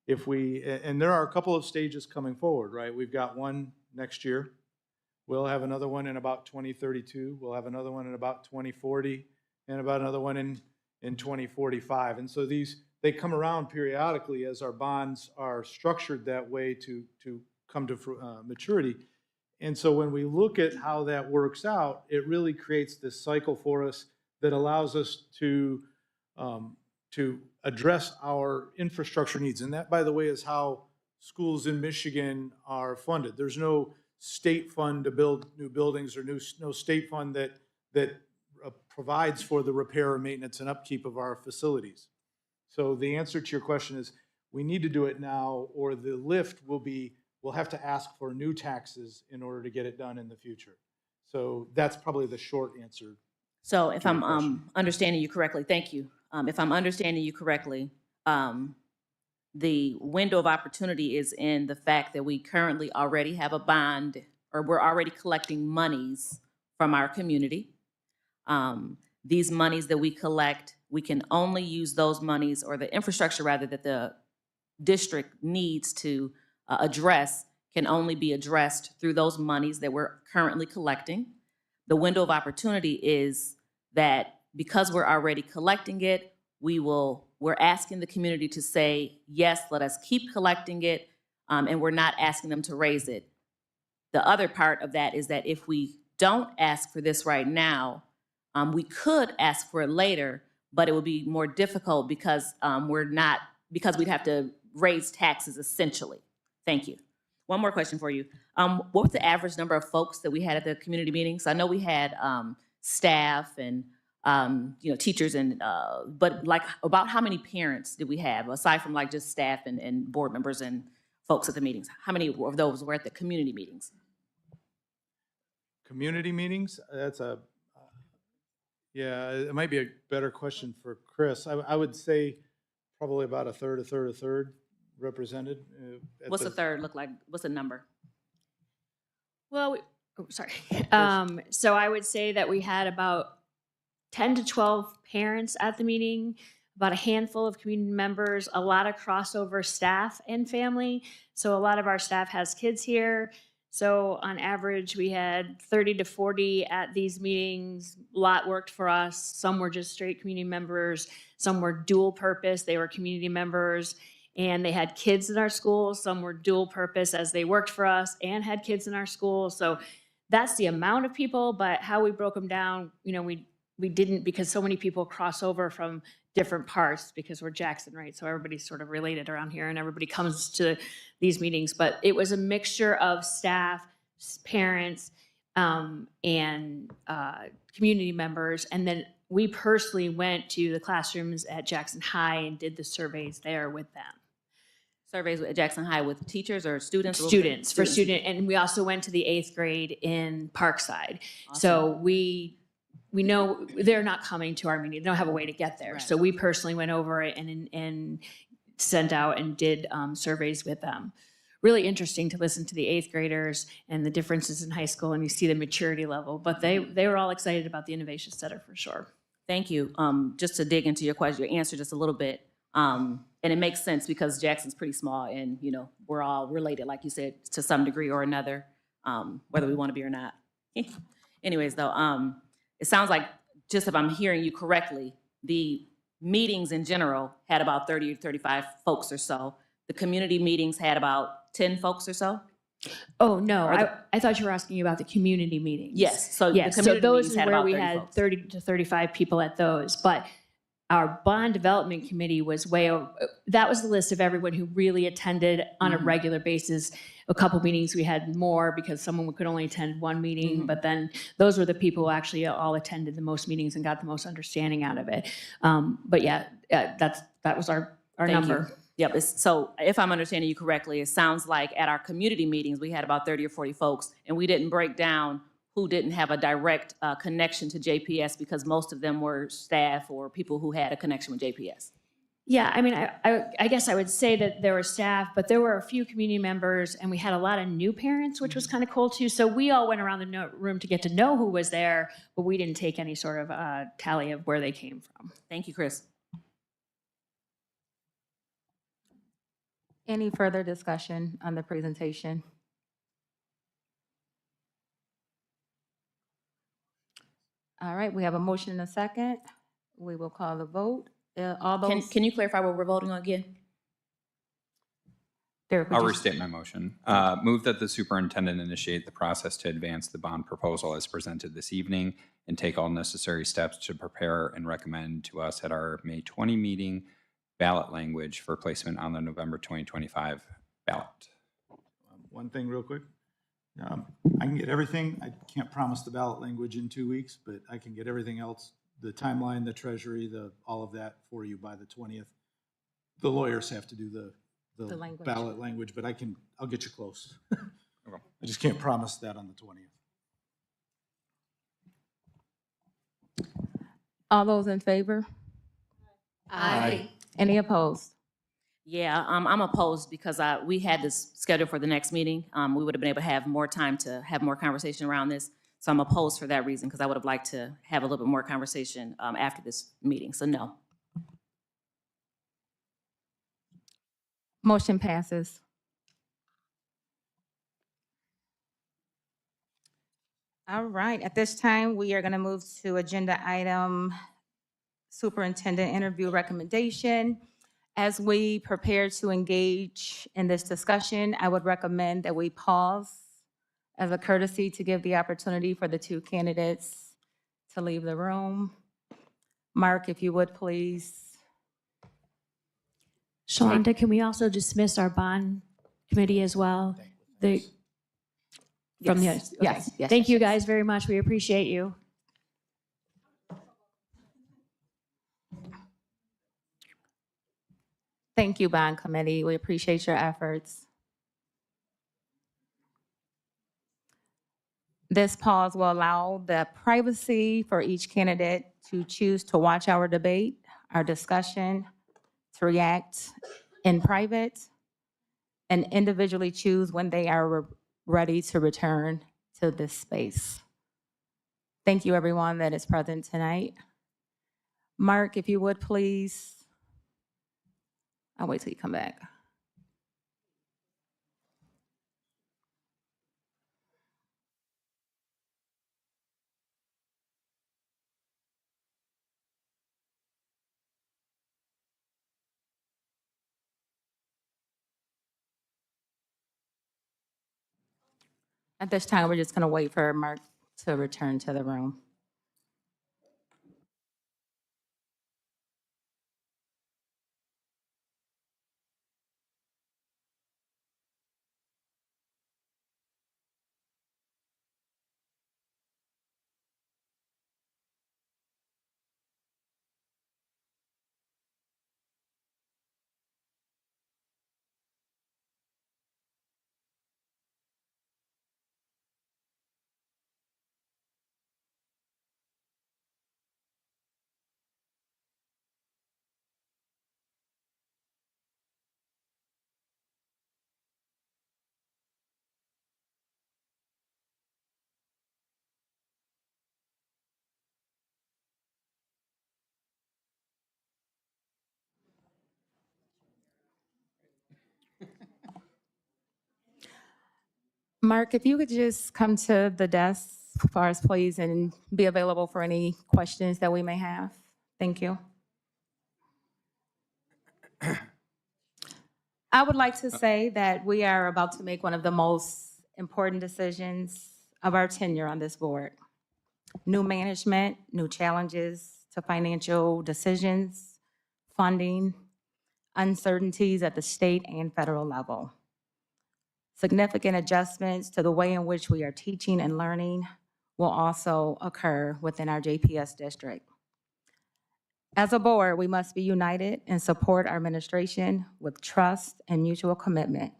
And there are a couple of stages coming forward, right? We've got one next year. We'll have another one in about 2032. We'll have another one in about 2040, and about another one in 2045. And so they come around periodically as our bonds are structured that way to come to maturity. And so when we look at how that works out, it really creates this cycle for us that allows us to address our infrastructure needs. And that, by the way, is how schools in Michigan are funded. There's no state fund to build new buildings or no state fund that provides for the repair and maintenance and upkeep of our facilities. So the answer to your question is we need to do it now, or the lift will be, we'll have to ask for new taxes in order to get it done in the future. So that's probably the short answer. So if I'm understanding you correctly, thank you. If I'm understanding you correctly, the window of opportunity is in the fact that we currently already have a bond, or we're already collecting monies from our community. These monies that we collect, we can only use those monies, or the infrastructure rather, that the district needs to address can only be addressed through those monies that we're currently collecting. The window of opportunity is that because we're already collecting it, we're asking the community to say, yes, let us keep collecting it, and we're not asking them to raise it. the other part of that is that if we don't ask for this right now, we could ask for it later, but it would be more difficult because because we'd have to raise taxes essentially. Thank you. One more question for you. What was the average number of folks that we had at the community meetings? I know we had staff and teachers but like about how many parents did we have aside from like just staff and board members and folks at the meetings? How many of those were at the community meetings? Community meetings, yeah, it might be a better question for Chris. I would say probably about a third represented. What's a third look like? What's a number? Well, sorry. So I would say that we had about 10 to 12 parents at the meeting, about a handful of community members, a lot of crossover staff and family. So a lot of our staff has kids here. So on average, we had 30 to 40 at these meetings. A lot worked for us. Some were just straight community members. Some were dual purpose. They were community members and they had kids in our school. Some were dual purpose as they worked for us and had kids in our school. So that's the amount of people, but how we broke them down, we didn't, because so many people cross over from different parts because we're Jackson, right? So everybody's sort of related around here and everybody comes to these meetings, but it was a mixture of staff, parents, and community members. And then we personally went to the classrooms at Jackson High and did the surveys there with them. Surveys at Jackson High with teachers or students? Students, and we also went to the 8th grade in Parkside. Awesome. So we know they're not coming to our meeting. They don't have a way to get there. Right. So we personally went over it and sent out and did surveys with them. Really interesting to listen to the 8th graders and the differences in high school, and you see the maturity level. But they were all excited about the Innovation Center for sure. Thank you. Just to dig into your question, your answer just a little bit. And it makes sense because Jackson's pretty small and, we're all related, like you said, to some degree or another, whether we want to be or not. Anyways, though, it sounds like, just if I'm hearing you correctly, the meetings in general had about 30 or 35 folks or so. The community meetings had about 10 folks or so? Oh, no, I thought you were asking about the community meetings. Yes, so yes, the so community those meetings is had where about we 30 had folks. 30 to 35 people at those, but our bond development committee was way over. That was the list of everyone who really attended on a regular basis. A couple meetings we had more because someone could only attend one meeting, but then those were the people who actually all attended the most meetings and got the most understanding out of it. But yeah, that was our Thank number. You. Yep. So if I'm understanding you correctly, it sounds like at our community meetings, we had about 30 or 40 folks, and we didn't break down who didn't have a direct connection to JPS because most of them were staff or people who had a connection with JPS. Yeah, I mean, I guess I would say that there were staff, but there were a few community members, and we had a lot of new parents, which was kind of cool too. So we all went around the room to get to know who was there, but we didn't take any sort of tally of where they came from. Thank you, Chris. Any further discussion on the presentation? All right, we have a motion and a second. We will call the vote. All those. Can you clarify what we're voting on again? Derek, would I'll you- restate my motion. Move that the superintendent initiate the process to advance the bond proposal as presented this evening and take all necessary steps to prepare and recommend to us at our May 20 meeting ballot language for placement on the November 2025 ballot. One thing real quick. I can get everything. I can't promise the ballot language in 2 weeks, but I can get everything else, the timeline, the treasury, all of that for you by the 20th. The lawyers have to do the language. ballot language, but I'll get you close. I just can't promise that on the 20th. All those in favor? Aye. Any opposed? Yeah, I'm opposed because we had this scheduled for the next meeting. We would have been able to have more time to have more conversation around this. So I'm opposed for that reason because I would have liked to have a little bit more conversation after this meeting. So no. Motion passes. All right, at this time, we are going to move to agenda item superintendent interview recommendation. As we prepare to engage in this discussion, I would recommend that we pause As a courtesy to give the opportunity for the two candidates to leave the room. Mark, if you would, please. Shalonda, can we also dismiss our bond committee as well? From the, Yes, okay. yes, yes, Thank yes, you yes. guys very much. We appreciate you. Thank you, Bond Committee. We appreciate your efforts. This pause will allow the privacy for each candidate to choose to watch our debate, our discussion, to react in private, and individually choose when they are ready to return to this space. Thank you, everyone that is present tonight. Mark, if you would, please. I'll wait till you come back. At this time, we're just going to wait for Mark to return to the room. Mark, if you could just come to the desk for us, please, and be available for any questions that we may have. Thank you. I would like to say that we are about to make one of the most important decisions of our tenure on this board. New management, new challenges to financial decisions, funding, uncertainties at the state and federal level. Significant adjustments to the way in which we are teaching and learning will also occur within our JPS district. As a board, we must be united and support our administration with trust and mutual commitment.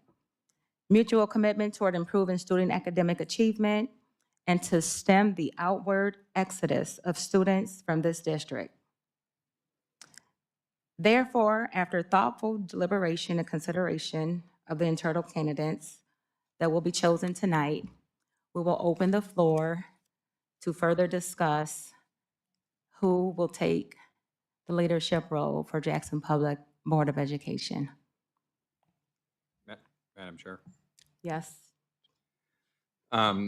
Mutual commitment toward improving student academic achievement and to stem the outward exodus of students from this district. Therefore, after thoughtful deliberation and consideration of the internal candidates that will be chosen tonight, we will open the floor to further discuss who will take the leadership role for Jackson Public Board of Education. Madam Chair. Yes. I'd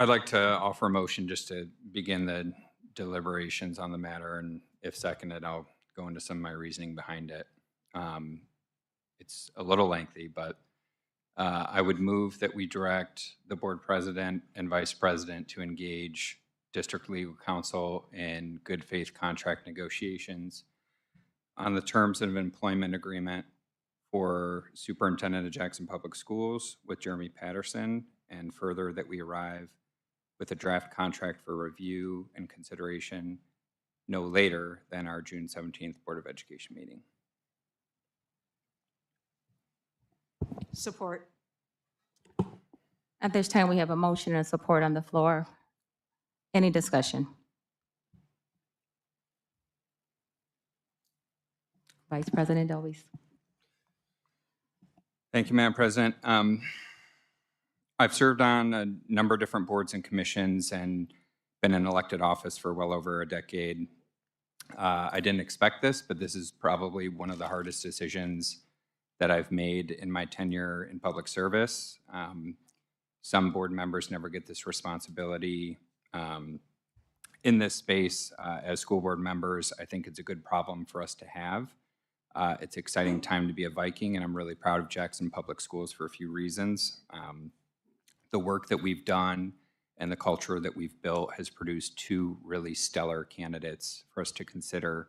like to offer a motion just to begin the deliberations on the matter, and if seconded, I'll go into some of my reasoning behind it. It's a little lengthy, but I would move that we direct the board president and vice president to engage district legal counsel in good faith contract negotiations on the terms of employment agreement for superintendent of Jackson Public Schools with Jeremy Patterson, and further that we arrive with a draft contract for review and consideration no later than our June 17th Board of Education meeting. Support. At this time, we have a motion and support on the floor. Any discussion? Vice President Dobies. Thank you, Madam President. I've served on a number of different boards and commissions and been in elected office for well over a decade. I didn't expect this, but this is probably one of the hardest decisions that I've made in my tenure in public service. Some board members never get this responsibility. In this space, as school board members, I think it's a good problem for us to have. It's an exciting time to be a Viking, and I'm really proud of Jackson Public Schools for a few reasons. the work that we've done and the culture that we've built has produced two really stellar candidates for us to consider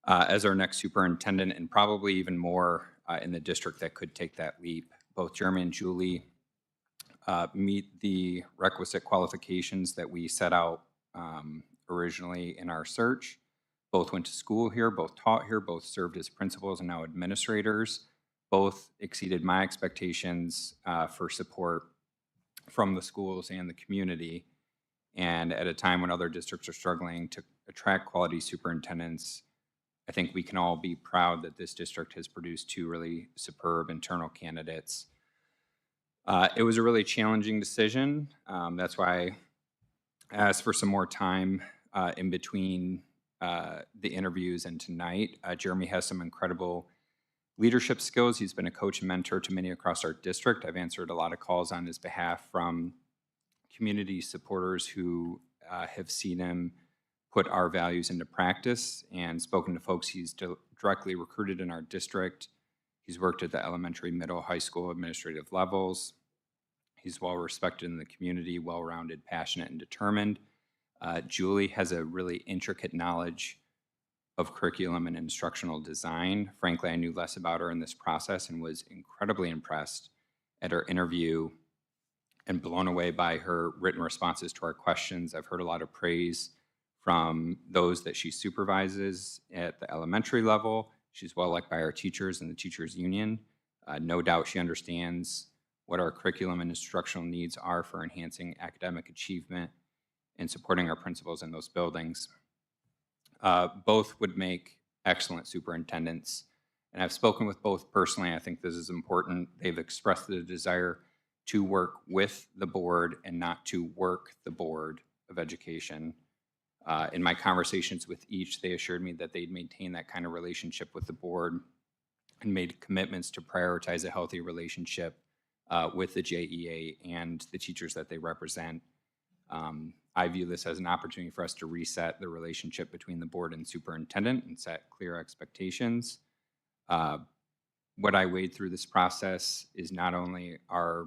as our next superintendent, and probably even more in the district that could take that leap. Both Jeremy and Julie meet the requisite qualifications that we set out originally in our search. Both went to school here, both taught here, both served as principals and now administrators. Both exceeded my expectations for support from the schools and the community. And at a time when other districts are struggling to attract quality superintendents, I think we can all be proud that this district has produced two really superb internal candidates. It was a really challenging decision. That's why I asked for some more time in between the interviews and tonight. Jeremy has some incredible leadership skills. He's been a coach and mentor to many across our district. I've answered a lot of calls on his behalf from community supporters who have seen him put our values into practice and spoken to folks he's directly recruited in our district. He's worked at the elementary, middle, high school administrative levels. He's well respected in the community, well-rounded, passionate, and determined. Julie has a really intricate knowledge of curriculum and instructional design. Frankly, I knew less about her in this process and was incredibly impressed at her interview and blown away by her written responses to our questions. I've heard a lot of praise from those that she supervises at the elementary level. She's well liked by our teachers and the teachers union. No doubt she understands what our curriculum and instructional needs are for enhancing academic achievement and supporting our principals in those buildings. Both would make excellent superintendents. And I've spoken with both personally. I think this is important. They've expressed the desire to work with the board and not to work the Board of Education. In my conversations with each, they assured me that they'd maintain that kind of relationship with the board and made commitments to prioritize a healthy relationship with the JEA and the teachers that they represent. I view this as an opportunity for us to reset the relationship between the board and superintendent and set clear expectations. What I weighed through this process is not only our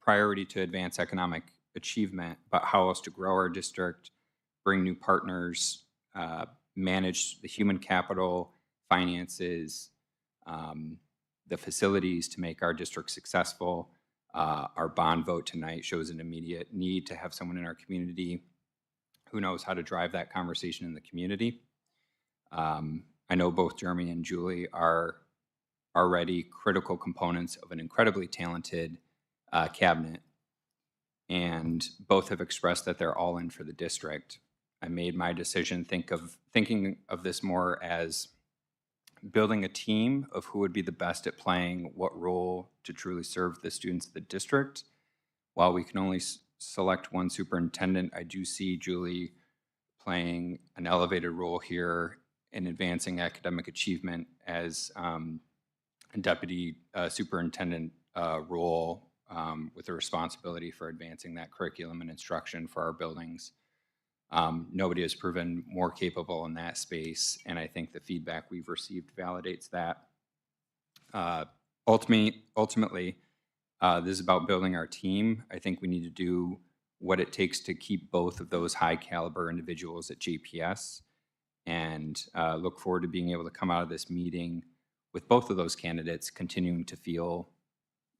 priority to advance economic achievement, but how else to grow our district, bring new partners, manage the human capital, finances, the facilities to make our district successful. Our bond vote tonight shows an immediate need to have someone in our community who knows how to drive that conversation in the community. I know both Jeremy and Julie are already critical components of an incredibly talented cabinet, and both have expressed that they're all in for the district. I made my decision thinking of this more as building a team of who would be the best at playing what role to truly serve the students of the district. While we can only select one superintendent, I do see Julie playing an elevated role here in advancing academic achievement as a deputy superintendent role with the responsibility for advancing that curriculum and instruction for our buildings. Nobody has proven more capable in that space, and I think the feedback we've received validates that. Ultimately, this is about building our team. I think we need to do what it takes to keep both of those high caliber individuals at JPS, and look forward to being able to come out of this meeting with both of those candidates continuing to feel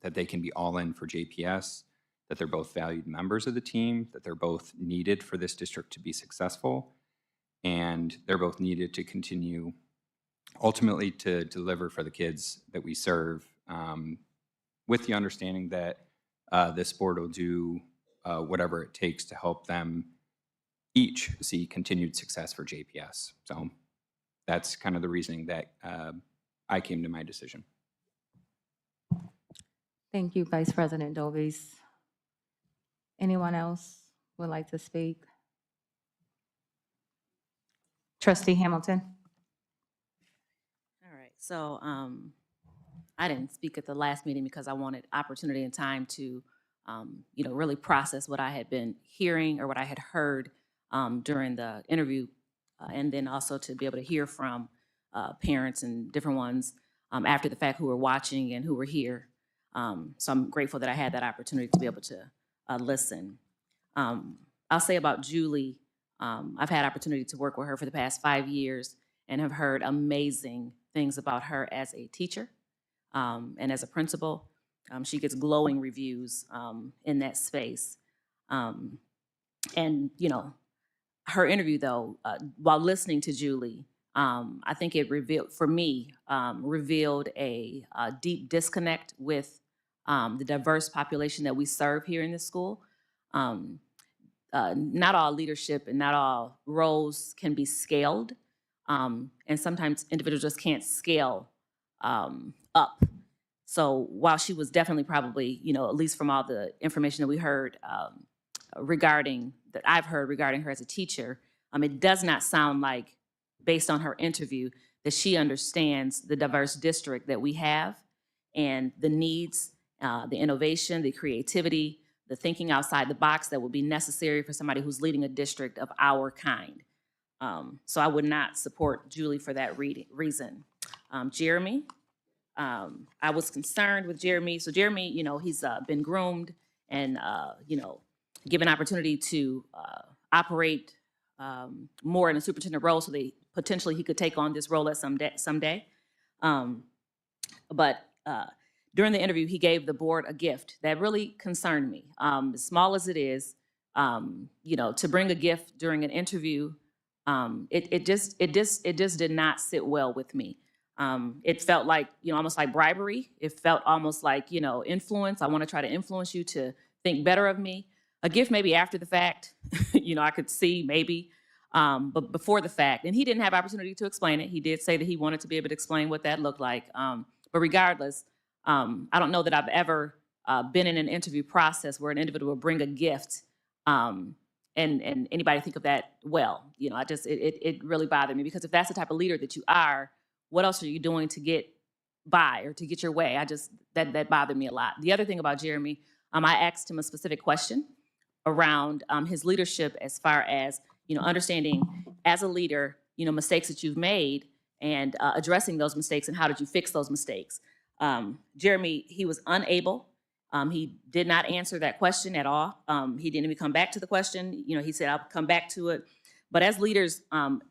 that they can be all in for JPS, that they're both valued members of the team, that they're both needed for this district to be successful, and they're both needed to continue ultimately to deliver for the kids that we serve, with the understanding that this board will do whatever it takes to help them each see continued success for JPS. So that's kind of the reasoning that I came to my decision. Thank you, Vice President Dobies. Anyone else would like to speak? Trustee Hamilton. All right, so I didn't speak at the last meeting because I wanted opportunity and time to, really process what I had been hearing or what I had heard during the interview, and then also to be able to hear from parents and different ones after the fact who were watching and who were here. So I'm grateful that I had that opportunity to be able to listen. I'll say about Julie, I've had opportunity to work with her for the past 5 years and have heard amazing things about her as a teacher and as a principal. She gets glowing reviews in that space. And, you know, her interview, though, while listening to Julie, I think it revealed, for me, revealed a deep disconnect with the diverse population that we serve here in this school. Not all leadership and not all roles can be scaled. And sometimes individuals just can't scale up. So while she was definitely probably, you know, at least from all the information that we heard that I've heard regarding her as a teacher, it does not sound like, based on her interview, that she understands the diverse district that we have and the needs, the innovation, the creativity, the thinking outside the box that would be necessary for somebody who's leading a district of our kind. So I would not support Julie for that reason. Jeremy, I was concerned with Jeremy. So Jeremy, you know, he's been groomed and, you know, given opportunity to operate more in a superintendent role, so potentially he could take on this role at someday. But during the interview, he gave the board a gift that really concerned me. As small as it is, you know, to bring a gift during an interview, it just did not sit well with me. It felt like, you know, almost like bribery. It felt almost like, you know, influence. I want to try to influence you to think better of me. A gift maybe after the fact, you know, I could see maybe, but before the fact. And he didn't have opportunity to explain it. He did say that he wanted to be able to explain what that looked like. But regardless, I don't know that I've ever been in an interview process where an individual will bring a gift and anybody think of that well. You know, it really bothered me, because if that's the type of leader that you are, what else are you doing to get by or to get your way? That bothered me a lot. The other thing about Jeremy, I asked him a specific question around his leadership, as far as, you know, understanding as a leader, you know, mistakes that you've made and addressing those mistakes, and how did you fix those mistakes. Jeremy, he was unable. He did not answer that question at all. He didn't even come back to the question. You know, he said, I'll come back to it. But as leaders,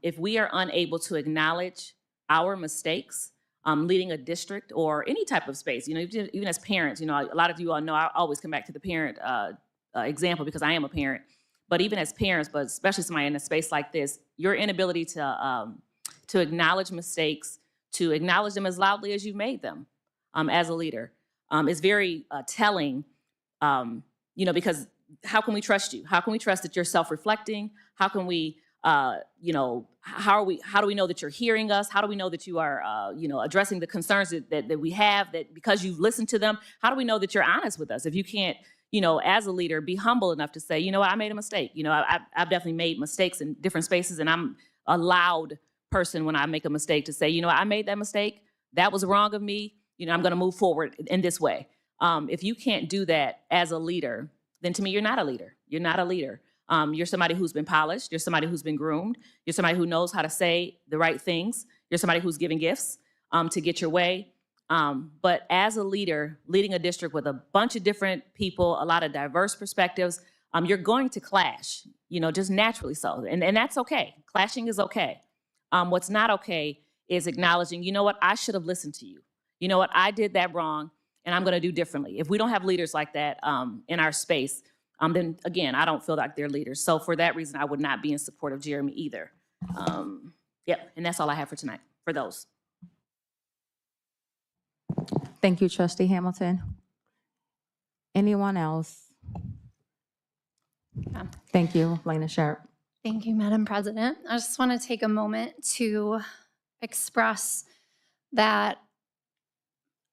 if we are unable to acknowledge our mistakes, leading a district or any type of space, you know, even as parents, you know, a lot of you all know I always come back to the parent example, because I am a parent. But even as parents, but especially somebody in a space like this, your inability to acknowledge mistakes, to acknowledge them as loudly as you've made them as a leader, is very telling, you know, because how can we trust you? How can we trust that you're self-reflecting? How can we, you know, how do we know that you're hearing us? How do we know that you are, you know, addressing the concerns that we have, that because you've listened to them? How do we know that you're honest with us? If you can't, you know, as a leader, be humble enough to say, you know what, I made a mistake. You know, I've definitely made mistakes in different spaces, and I'm a loud person when I make a mistake to say, you know, I made that mistake. That was wrong of me. You know, I'm going to move forward in this way. If you can't do that as a leader, then to me, you're not a leader. You're not a leader. You're somebody who's been polished. You're somebody who's been groomed. You're somebody who knows how to say the right things. You're somebody who's giving gifts to get your way. But as a leader, leading a district with a bunch of different people, a lot of diverse perspectives, you're going to clash, you know, just naturally so. And that's okay. Clashing is okay. What's not okay is acknowledging, you know what, I should have listened to you. You know what, I did that wrong, and I'm going to do differently. If we don't have leaders like that in our space, then again, I don't feel like they're leaders. So for that reason, I would not be in support of Jeremy either. Yep, and that's all I have for tonight, for those. Thank you, Trustee Hamilton. Anyone else? Yeah. Thank you, Lena Sharp. Thank you, Madam President. I just want to take a moment to express that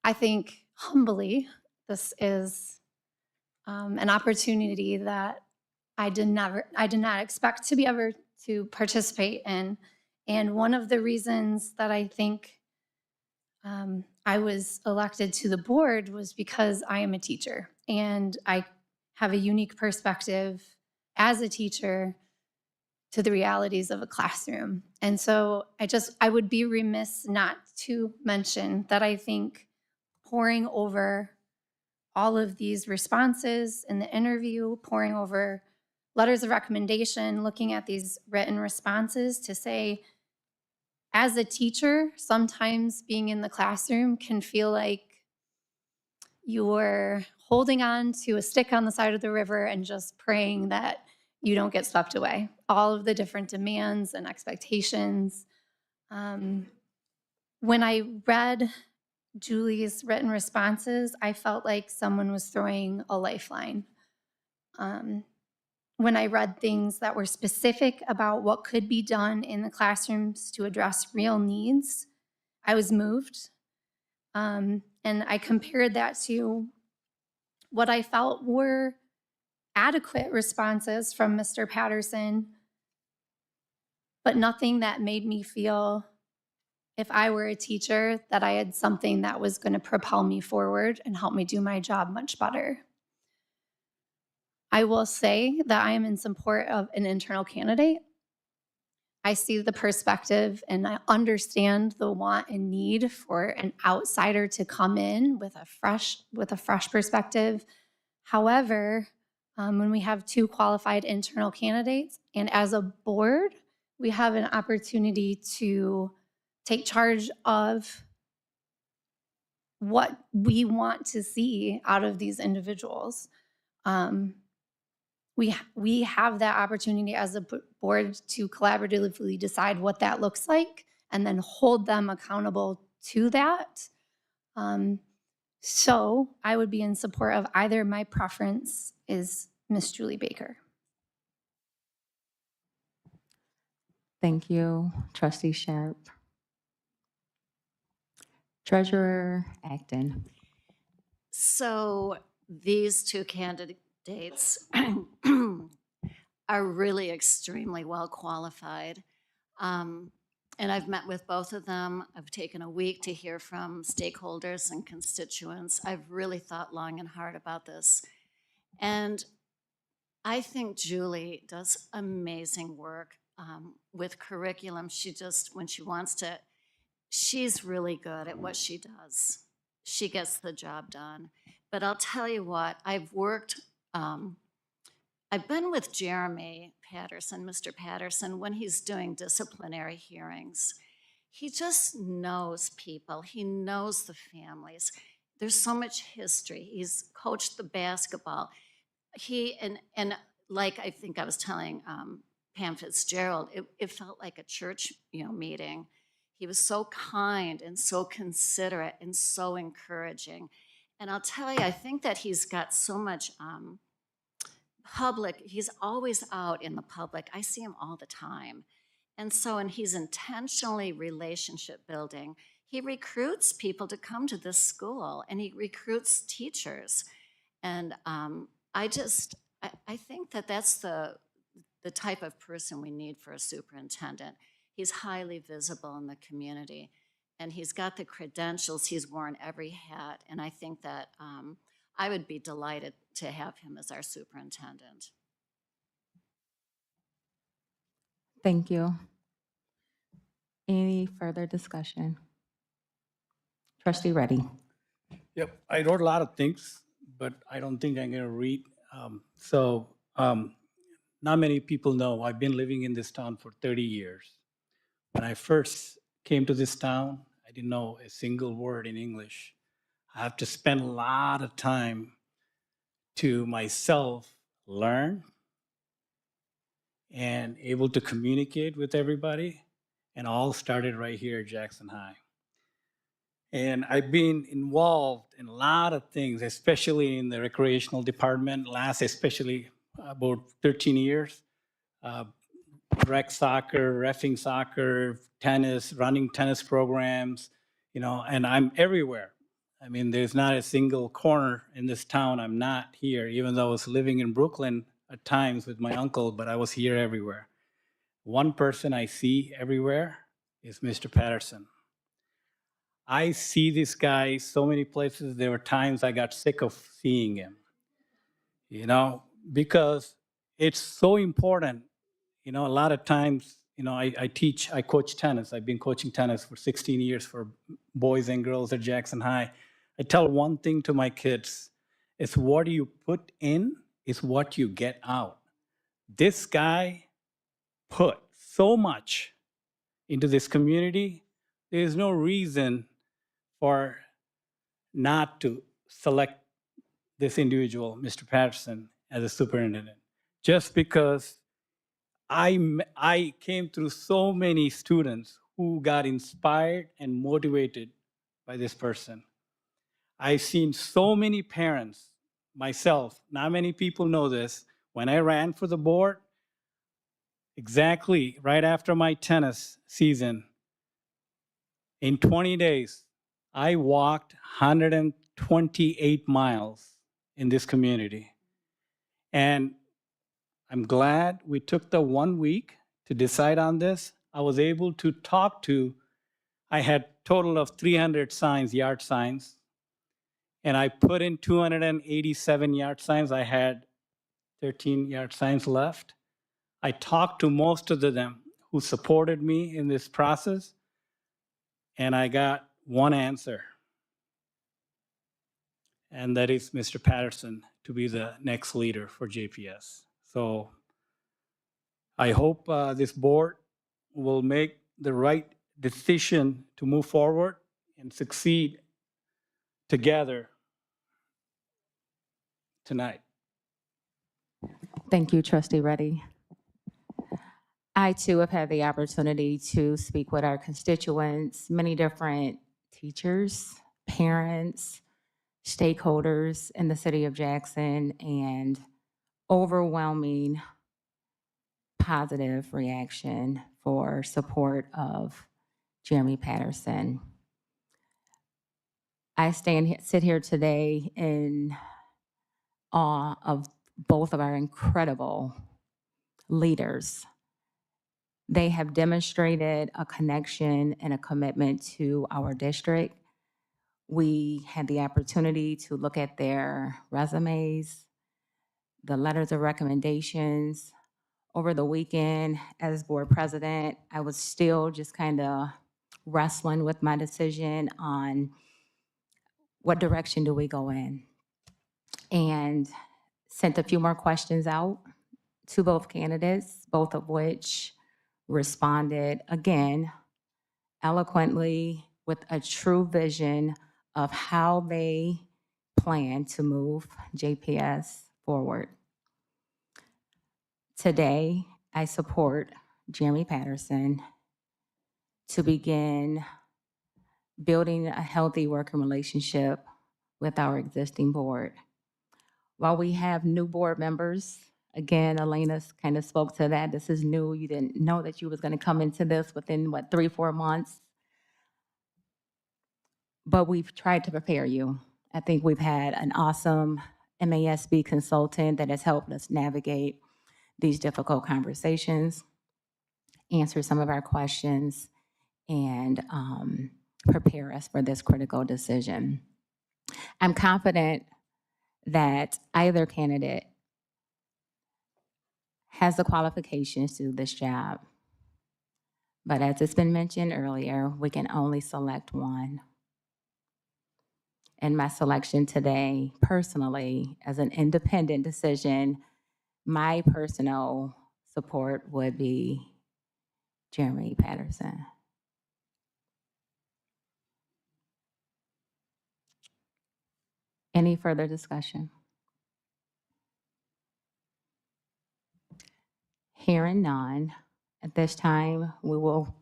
I think humbly this is an opportunity that I did not expect to be ever to participate in. And one of the reasons that I think I was elected to the board was because I am a teacher, and I have a unique perspective as a teacher to the realities of a classroom. And so I would be remiss not to mention that I think pouring over all of these responses in the interview, poring over letters of recommendation, looking at these written responses to say, as a teacher, sometimes being in the classroom can feel like you're holding on to a stick on the side of the river and just praying that you don't get swept away. All of the different demands and expectations. When I read Julie's written responses, I felt like someone was throwing a lifeline. When I read things that were specific about what could be done in the classrooms to address real needs, I was moved. And I compared that to what I felt were adequate responses from Mr. Patterson, but nothing that made me feel, if I were a teacher, that I had something that was going to propel me forward and help me do my job much better. I will say that I am in support of an internal candidate. I see the perspective and I understand the want and need for an outsider to come in with a fresh perspective. However, when we have two qualified internal candidates, and as a board, we have an opportunity to take charge of what we want to see out of these individuals. We have that opportunity as a board to collaboratively decide what that looks like and then hold them accountable to that. So I would be in support of either. My preference is Miss Julie Baker. Thank you, Trustee Sharp. Treasurer Acton. So these two candidates are really extremely well qualified. And I've met with both of them. I've taken a week to hear from stakeholders and constituents. I've really thought long and hard about this. And I think Julie does amazing work with curriculum. She just, when she wants to, she's really good at what she does. She gets the job done. But I'll tell you what, I've been with Jeremy Patterson, Mr. Patterson, when he's doing disciplinary hearings. He just knows people. He knows the families. There's so much history. He's coached the basketball. And like I think I was telling Pam Fitzgerald, it felt like a church meeting. He was so kind and so considerate and so encouraging. And I'll tell you, I think that he's got so much public, he's always out in the public. I see him all the time. And he's intentionally relationship building. He recruits people to come to this school and he recruits teachers. And I think that that's the type of person we need for a superintendent. He's highly visible in the community and he's got the credentials. He's worn every hat. And I think that I would be delighted to have him as our superintendent. Thank you. Any further discussion? Trustee Reddy. Yep, I wrote a lot of things, but I don't think I'm going to read. Not many people know I've been living in this town for 30 years. When I first came to this town, I didn't know a single word in English. I have to spend a lot of time to myself learn and able to communicate with everybody. And all started right here at Jackson High. And I've been involved in a lot of things, especially in the recreational department, especially about 13 years. Rec soccer, reffing soccer, tennis, running tennis programs, and I'm everywhere. I mean, there's not a single corner in this town I'm not here, even though I was living in Brooklyn at times with my uncle, but I was here everywhere. One person I see everywhere is Mr. Patterson. I see this guy so many places. There were times I got sick of seeing him, because it's so important. A lot of times, I coach tennis. I've been coaching tennis for 16 years for boys and girls at Jackson High. I tell one thing to my kids, It's what you put in is what you get out. This guy put so much into this community. There is no reason for not to select this individual, Mr. Patterson, as a superintendent. Just because I came through so many students who got inspired and motivated by this person. I've seen so many parents, myself, not many people know this, when I ran for the board, exactly right after my tennis season, in 20 days, I walked 128 miles in this community. And I'm glad we took the 1 week to decide on this. I was able to talk to, I had total of 300 signs, yard signs, and I put in 287 yard signs. I had 13 yard signs left. I talked to most of them who supported me in this process, and I got one answer, and that is Mr. Patterson to be the next leader for JPS. So I hope this board will make the right decision to move forward and succeed together tonight. Thank you, Trustee Reddy. I too have had the opportunity to speak with our constituents, many different teachers, parents, stakeholders in the city of Jackson, and overwhelming positive reaction for support of Jeremy Patterson. I sit here today in awe of both of our incredible leaders. They have demonstrated a connection and a commitment to our district. We had the opportunity to look at their resumes, the letters of recommendations. Over the weekend, as board president, I was still just kind of wrestling with my decision on what direction do we go in. And sent a few more questions out to both candidates, both of which responded again eloquently with a true vision of how they plan to move JPS forward. Today, I support Jeremy Patterson to begin building a healthy working relationship with our existing board. While we have new board members, again, Elena kind of spoke to that. This is new. You didn't know that you was going to come into this within, 3-4 months? But we've tried to prepare you. I think we've had an awesome MASB consultant that has helped us navigate these difficult conversations, answer some of our questions, and prepare us for this critical decision. I'm confident that either candidate has the qualifications to do this job. But as it's been mentioned earlier, we can only select one. And my selection today, personally, as an independent decision, my personal support would be Jeremy Patterson. Any further discussion? Hearing none, at this time, we will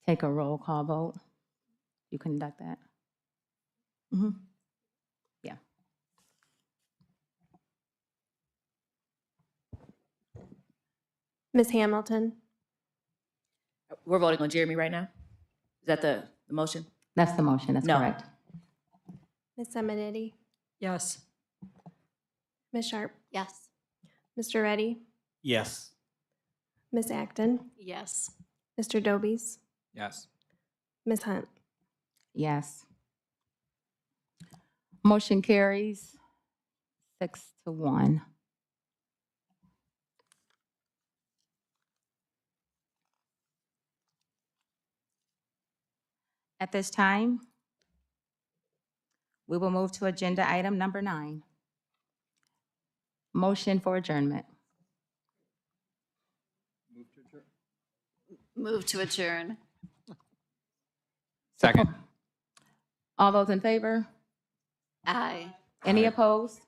take a roll call vote. You conduct that. Yeah. Ms. Hamilton, We're voting on Jeremy right now? Is that the motion? That's the motion, that's No. correct. Ms. Simonetti, Yes. Ms. Sharp, Yes. Mr. Reddy, Yes. Ms. Acton, Yes. Mr. Dobies, Yes. Ms. Hunt. Yes. Motion carries 6-1. At this time, we will move to agenda item number 9. Motion for adjournment. Move to adjourn. Second. All those in favor? Aye. Any Aye. opposed?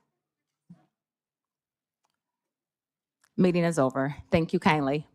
Meeting is over. Thank you kindly.